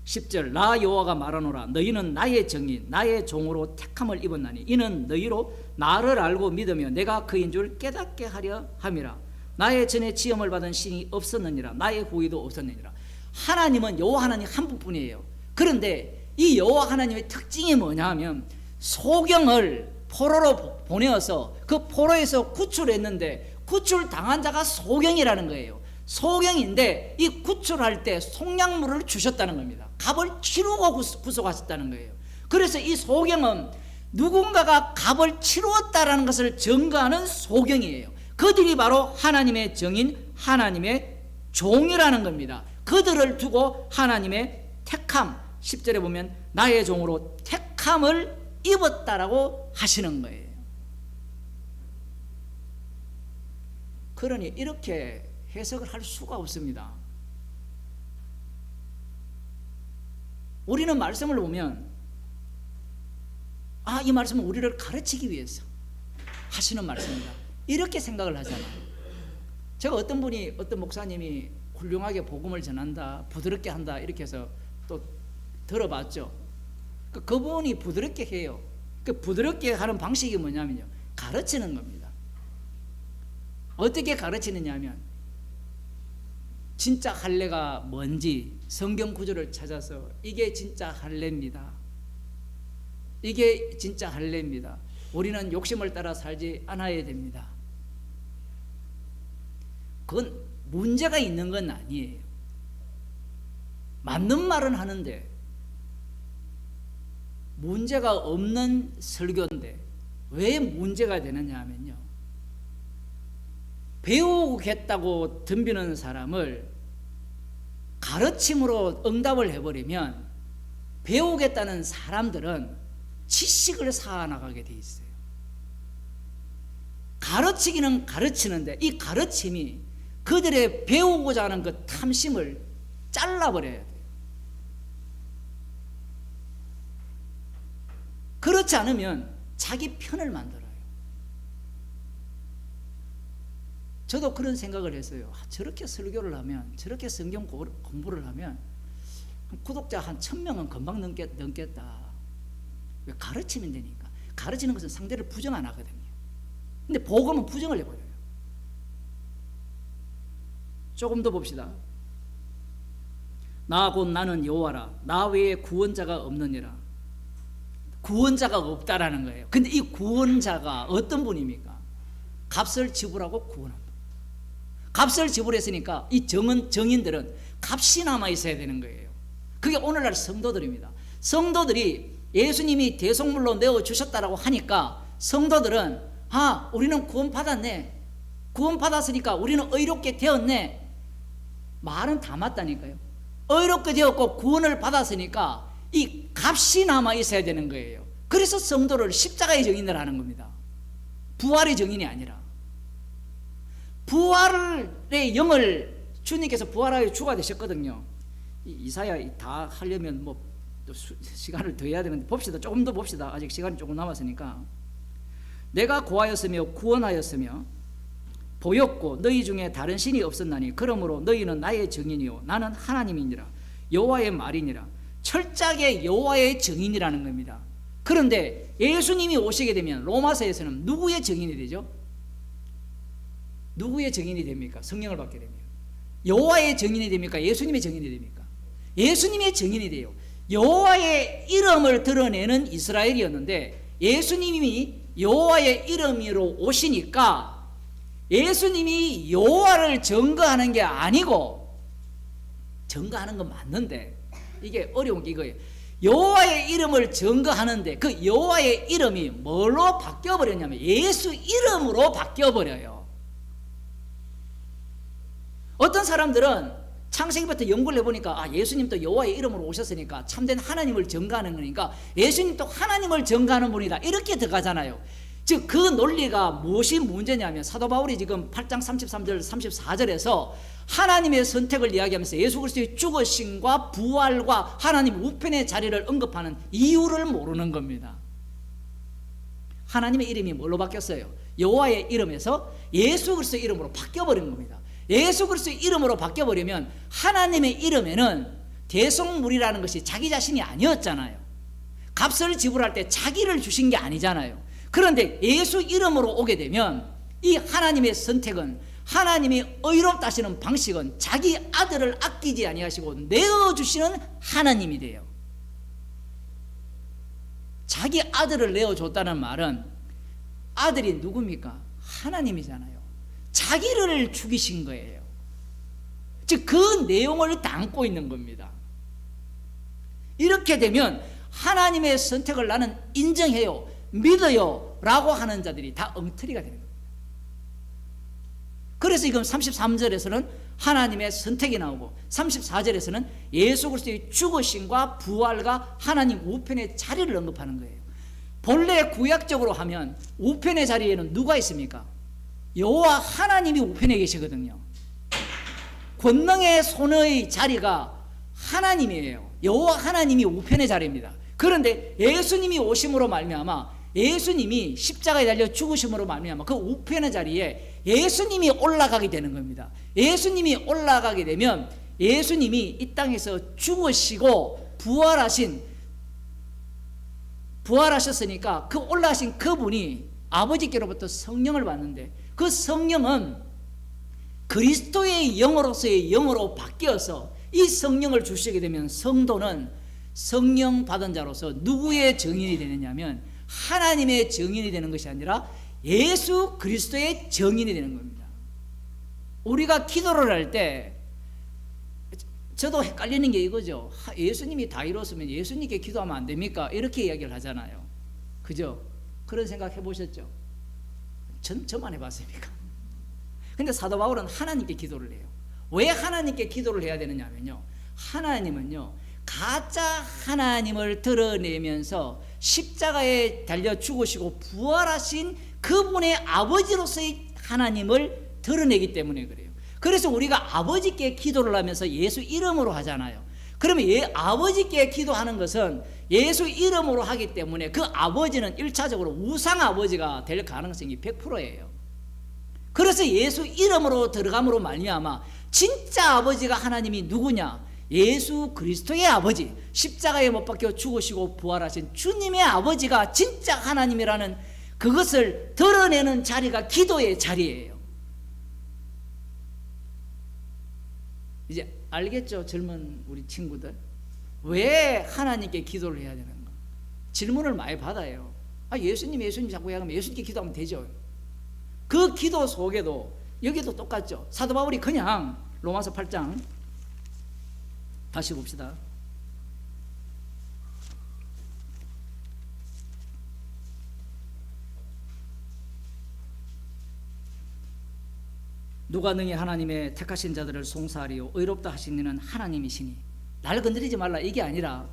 10절 나 여호와가 말하노라 너희는 나의 정인 나의 종으로 택함을 입었나니 이는 너희로 나를 알고 믿으며 내가 그인 줄 깨닫게 하려 함이라. 나의 전에 지음을 받은 신이 없었느니라 나의 후에도 없었느니라. 하나님은 여호와 하나님 한 분뿐이에요. 그런데 이 여호와 하나님의 특징이 뭐냐 하면 소경을 포로로 보내어서 그 포로에서 구출했는데 구출당한 자가 소경이라는 거예요. 소경인데 이 구출할 때 속량물을 주셨다는 겁니다. 값을 치르고 구속하셨다는 거예요. 그래서 이 소경은 누군가가 값을 치루었다라는 것을 증거하는 소경이에요. 그들이 바로 하나님의 정인 하나님의 종이라는 겁니다. 그들을 두고 하나님의 택함 10절에 보면 나의 종으로 택함을 입었다라고 하시는 거예요. 그러니 이렇게 해석을 할 수가 없습니다. 우리는 말씀을 보면 이 말씀은 우리를 가르치기 위해서 하시는 말씀이다 이렇게 생각을 하잖아요. 제가 어떤 목사님이 훌륭하게 복음을 전한다 부드럽게 한다 이렇게 해서 또 들어봤죠. 그분이 부드럽게 해요. 그 부드럽게 하는 방식이 뭐냐면요, 가르치는 겁니다. 어떻게 가르치느냐 하면 진짜 할례가 뭔지 성경 구절을 찾아서 이게 진짜 할례입니다. 이게 진짜 할례입니다. 우리는 욕심을 따라 살지 않아야 됩니다. 그건 문제가 있는 건 아니에요. 맞는 말은 하는데 문제가 없는 설교인데 왜 문제가 되느냐 하면요, 배우겠다고 덤비는 사람을 가르침으로 응답을 해버리면 배우겠다는 사람들은 지식을 쌓아나가게 돼 있어요. 가르치기는 가르치는데 이 가르침이 그들의 배우고자 하는 그 탐심을 잘라버려야 돼요. 그렇지 않으면 자기 편을 만들어요. 저도 그런 생각을 했어요. 저렇게 설교를 하면, 저렇게 성경 공부를 하면 구독자 한 1000명은 금방 넘겠다. 왜? 가르치면 되니까. 가르치는 것은 상대를 부정 안 하거든요. 근데 복음은 부정을 해버려요. 조금 더 봅시다. 나 곧 나는 여호와라. 나 외에 구원자가 없느니라. 구원자가 없다라는 거예요. 근데 이 구원자가 어떤 분입니까? 값을 지불하고 구원합니다. 값을 지불했으니까 이 정인들은 값이 남아 있어야 되는 거예요. 그게 오늘날 성도들입니다. 성도들이 예수님이 대속물로 내어주셨다라고 하니까 성도들은 우리는 구원받았네, 구원받았으니까 우리는 의롭게 되었네. 말은 다 맞다니까요. 의롭게 되었고 구원을 받았으니까 이 값이 남아 있어야 되는 거예요. 그래서 성도를 십자가의 증인을 하는 겁니다. 부활의 증인이 아니라. 부활의 영을 주님께서 부활하여 주가 되셨거든요. 이사야 다 하려면 또 시간을 더 해야 되는데 봅시다. 조금 더 봅시다. 아직 시간이 조금 남았으니까. 내가 고하였으며 구원하였으며 보였고 너희 중에 다른 신이 없었나니 그러므로 너희는 나의 증인이요 나는 하나님이니라. 여호와의 말이니라. 철저하게 여호와의 증인이라는 겁니다. 그런데 예수님이 오시게 되면 로마서에서는 누구의 증인이 되죠? 누구의 증인이 됩니까? 성령을 받게 되면 여호와의 증인이 됩니까? 예수님의 증인이 됩니까? 예수님의 증인이 돼요. 여호와의 이름을 드러내는 이스라엘이었는데 예수님이 여호와의 이름으로 오시니까 예수님이 여호와를 증거하는 게 아니고, 증거하는 건 맞는데 이게 어려운 게 이거예요. 여호와의 이름을 증거하는데 그 여호와의 이름이 뭘로 바뀌어버렸냐면 예수 이름으로 바뀌어버려요. 어떤 사람들은 창세기부터 연구를 해보니까 예수님도 여호와의 이름으로 오셨으니까 참된 하나님을 증거하는 거니까 예수님도 하나님을 증거하는 분이다 이렇게 들어가잖아요. 즉 그 논리가 무엇이 문제냐면 사도 바울이 지금 8장 33절 34절에서 하나님의 선택을 이야기하면서 예수 그리스도의 죽으심과 부활과 하나님 우편의 자리를 언급하는 이유를 모르는 겁니다. 하나님의 이름이 뭘로 바뀌었어요? 여호와의 이름에서 예수 그리스도의 이름으로 바뀌어버린 겁니다. 예수 그리스도의 이름으로 바뀌어버리면 하나님의 이름에는 대속물이라는 것이 자기 자신이 아니었잖아요. 값을 지불할 때 자기를 주신 게 아니잖아요. 그런데 예수 이름으로 오게 되면 이 하나님의 선택은, 하나님이 의롭다 하시는 방식은 자기 아들을 아끼지 아니하시고 내어주시는 하나님이 돼요. 자기 아들을 내어줬다는 말은 아들이 누굽니까? 하나님이잖아요. 자기를 죽이신 거예요. 즉 그 내용을 담고 있는 겁니다. 이렇게 되면 하나님의 선택을 나는 인정해요, 믿어요 라고 하는 자들이 다 엉터리가 되는 겁니다. 그래서 지금 33절에서는 하나님의 선택이 나오고 34절에서는 예수 그리스도의 죽으심과 부활과 하나님 우편의 자리를 언급하는 거예요. 본래 구약적으로 하면 우편의 자리에는 누가 있습니까? 여호와 하나님이 우편에 계시거든요. 권능의 손의 자리가 하나님이에요. 여호와 하나님이 우편의 자리입니다. 그런데 예수님이 오심으로 말미암아, 예수님이 십자가에 달려 죽으심으로 말미암아 그 우편의 자리에 예수님이 올라가게 되는 겁니다. 예수님이 올라가게 되면 예수님이 이 땅에서 죽으시고 부활하셨으니까 그 올라가신 그분이 아버지께로부터 성령을 받는데, 그 성령은 그리스도의 영으로서의 영으로 바뀌어서 이 성령을 주시게 되면 성도는 성령 받은 자로서 누구의 증인이 되느냐면 하나님의 증인이 되는 것이 아니라 예수 그리스도의 증인이 되는 겁니다. 우리가 기도를 할 때 저도 헷갈리는 게 이거죠. 예수님이 다 이뤘으면 예수님께 기도하면 안 됩니까? 이렇게 이야기를 하잖아요. 그죠? 그런 생각 해보셨죠? 저만 해봤습니까? 근데 사도 바울은 하나님께 기도를 해요. 왜 하나님께 기도를 해야 되느냐 하면요, 하나님은요 가짜 하나님을 드러내면서 십자가에 달려 죽으시고 부활하신 그분의 아버지로서의 하나님을 드러내기 때문에 그래요. 그래서 우리가 아버지께 기도를 하면서 예수 이름으로 하잖아요. 그러면 아버지께 기도하는 것은 예수 이름으로 하기 때문에 그 아버지는 1차적으로 우상 아버지가 될 가능성이 100%예요. 그래서 예수 이름으로 들어감으로 말미암아 진짜 아버지가 하나님이 누구냐? 예수 그리스도의 아버지, 십자가에 못 박혀 죽으시고 부활하신 주님의 아버지가 진짜 하나님이라는 그것을 드러내는 자리가 기도의 자리예요. 이제 알겠죠? 젊은 우리 친구들, 왜 하나님께 기도를 해야 되는가? 질문을 많이 받아요. 예수님 자꾸 하면 예수님께 기도하면 되죠. 그 기도 속에도 여기도 똑같죠. 사도 바울이 그냥 로마서 8장 다시 봅시다. 누가 능히 하나님의 택하신 자들을 송사하리요 의롭다 하신 이는 하나님이시니. 날 건드리지 말라 이게 아니라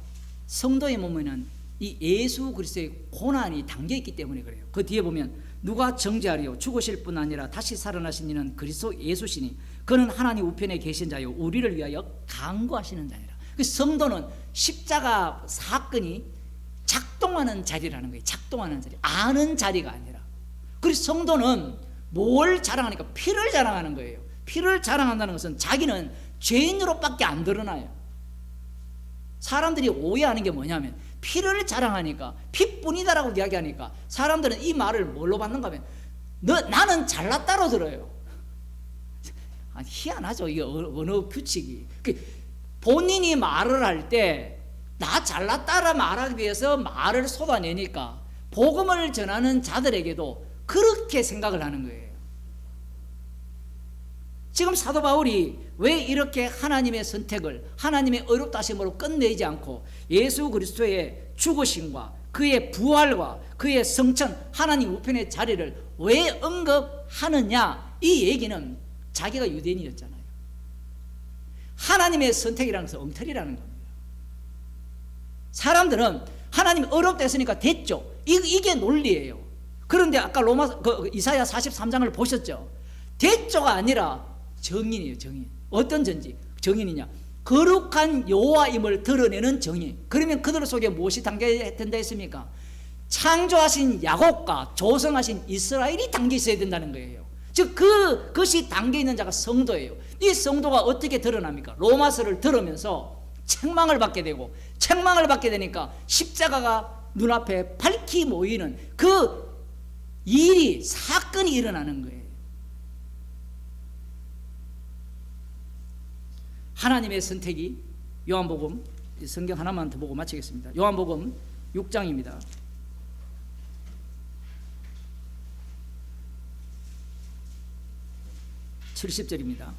성도의 몸에는 이 예수 그리스도의 고난이 담겨있기 때문에 그래요. 그 뒤에 보면 누가 정죄하리요 죽으실 뿐 아니라 다시 살아나신 이는 그리스도 예수시니 그는 하나님 우편에 계신 자요 우리를 위하여 간구하시는 자니라. 그 성도는 십자가 사건이 작동하는 자리라는 거예요. 작동하는 자리, 아는 자리가 아니라. 그래서 성도는 뭘 자랑하니까 피를 자랑하는 거예요. 피를 자랑한다는 것은 자기는 죄인으로밖에 안 드러나요. 사람들이 오해하는 게 뭐냐면 피를 자랑하니까, 피뿐이다라고 이야기하니까 사람들은 이 말을 뭘로 받는가 하면 나는 잘났다로 들어요. 희한하죠. 이게 언어 규칙이. 본인이 말을 할 때 나 잘났다라 말하기 위해서 말을 쏟아내니까 복음을 전하는 자들에게도 그렇게 생각을 하는 거예요. 지금 사도 바울이 왜 이렇게 하나님의 선택을 하나님의 의롭다 하심으로 끝내지 않고 예수 그리스도의 죽으심과 그의 부활과 그의 성천 하나님 우편의 자리를 왜 언급하느냐, 이 얘기는 자기가 유대인이었잖아요. 하나님의 선택이라는 것은 엉터리라는 겁니다. 사람들은 하나님 의롭다 했으니까 됐죠, 이게 논리예요. 그런데 아까 이사야 43장을 보셨죠? 됐죠가 아니라 정인이에요. 정인. 어떤 정인이냐? 거룩한 여호와임을 드러내는 정인. 그러면 그들 속에 무엇이 담겨야 된다 했습니까? 창조하신 야곱과 조성하신 이스라엘이 담겨 있어야 된다는 거예요. 즉 그것이 담겨 있는 자가 성도예요. 이 성도가 어떻게 드러납니까? 로마서를 들으면서 책망을 받게 되고, 책망을 받게 되니까 십자가가 눈앞에 밝히 모이는 그 일이, 사건이 일어나는 거예요. 하나님의 선택이, 요한복음, 성경 하나만 더 보고 마치겠습니다. 요한복음 6장입니다. 70절입니다.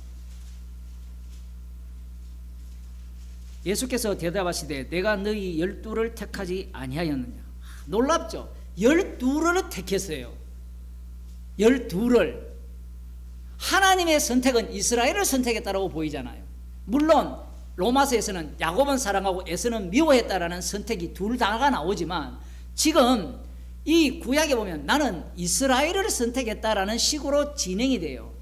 예수께서 대답하시되 내가 너희 12를 택하지 아니하였느냐. 놀랍죠? 12를 택했어요. 12를. 하나님의 선택은 이스라엘을 선택했다라고 보이잖아요. 물론 로마서에서는 야곱은 사랑하고 에서는 미워했다라는 선택이 둘 다가 나오지만, 지금 이 구약에 보면 나는 이스라엘을 선택했다라는 식으로 진행이 돼요.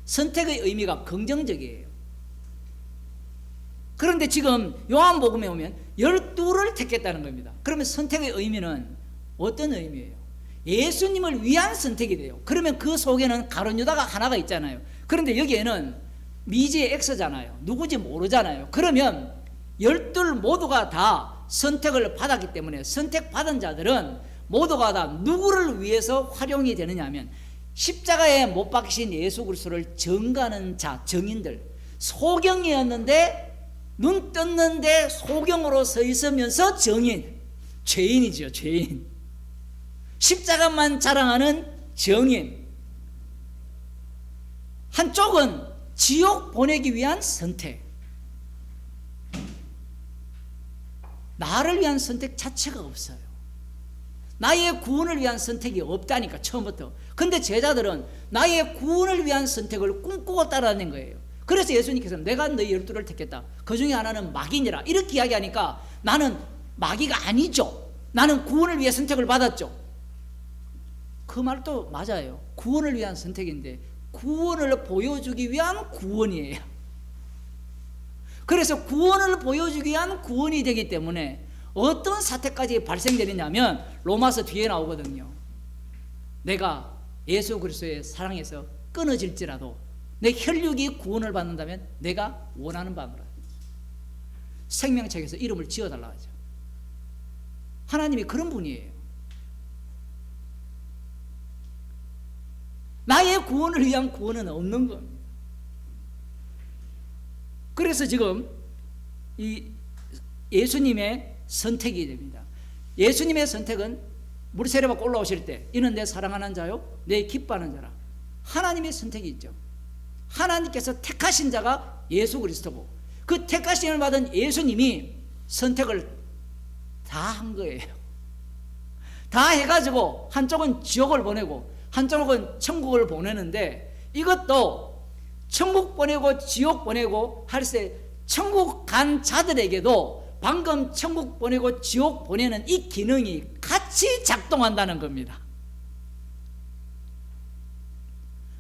선택의 의미가 긍정적이에요. 그런데 지금 요한복음에 오면 12를 택했다는 겁니다. 그러면 선택의 의미는 어떤 의미예요? 예수님을 위한 선택이 돼요. 그러면 그 속에는 가룟 유다가 하나가 있잖아요. 그런데 여기에는 미지의 X잖아요. 누구지 모르잖아요. 그러면 12 모두가 다 선택을 받았기 때문에 선택받은 자들은 모두가 다 누구를 위해서 활용이 되느냐 하면 십자가에 못 박히신 예수 그리스도를 전가하는 자, 정인들. 소경이었는데 눈 떴는데 소경으로 서 있으면서 정인, 죄인이죠. 죄인. 십자가만 자랑하는 정인. 한쪽은 지옥 보내기 위한 선택. 나를 위한 선택 자체가 없어요. 나의 구원을 위한 선택이 없다니까, 처음부터. 근데 제자들은 나의 구원을 위한 선택을 꿈꾸고 따라다닌 거예요. 그래서 예수님께서 내가 너희 12를 택했다. 그 중에 하나는 마귀니라. 이렇게 이야기하니까 나는 마귀가 아니죠. 나는 구원을 위해 선택을 받았죠. 그 말도 맞아요. 구원을 위한 선택인데 구원을 보여주기 위한 구원이에요. 그래서 구원을 보여주기 위한 구원이 되기 때문에 어떤 사태까지 발생되느냐면 로마서 뒤에 나오거든요. 내가 예수 그리스도의 사랑에서 끊어질지라도 내 혈육이 구원을 받는다면 내가 원하는 바로 생명책에서 이름을 지어달라 하죠. 하나님이 그런 분이에요. 나의 구원을 위한 구원은 없는 겁니다. 그래서 지금 이 예수님의 선택이 됩니다. 예수님의 선택은 물 세례받고 올라오실 때 이는 내 사랑하는 자요 내 기뻐하는 자라. 하나님의 선택이 있죠. 하나님께서 택하신 자가 예수 그리스도고, 그 택하심을 받은 예수님이 선택을 다 한 거예요. 다 해가지고 한쪽은 지옥을 보내고 한쪽은 천국을 보내는데, 이것도 천국 보내고 지옥 보내고 할 때 천국 간 자들에게도 방금 천국 보내고 지옥 보내는 이 기능이 같이 작동한다는 겁니다.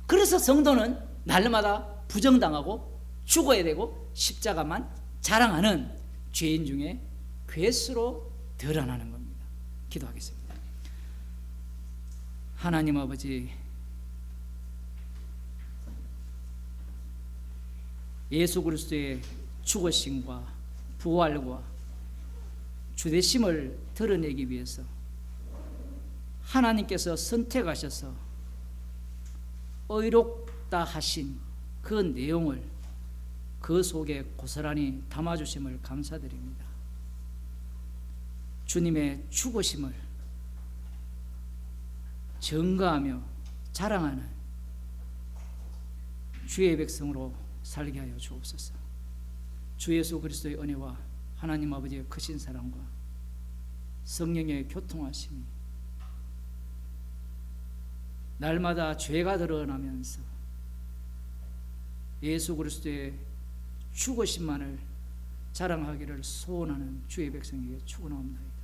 그래서 성도는 날마다 부정당하고 죽어야 되고 십자가만 자랑하는 죄인 중에 괴수로 드러나는 겁니다. 기도하겠습니다. 하나님 아버지, 예수 그리스도의 죽으심과 부활과 주되심을 드러내기 위해서 하나님께서 선택하셔서 의롭다 하신 그 내용을 그 속에 고스란히 담아주심을 감사드립니다. 주님의 죽으심을 증거하며 자랑하는 주의 백성으로 살게 하여 주옵소서. 주 예수 그리스도의 은혜와 하나님 아버지의 크신 사랑과 성령의 교통하심이 날마다 죄가 드러나면서 예수 그리스도의 죽으심만을 자랑하기를 소원하는 주의 백성에게 축원하옵나이다.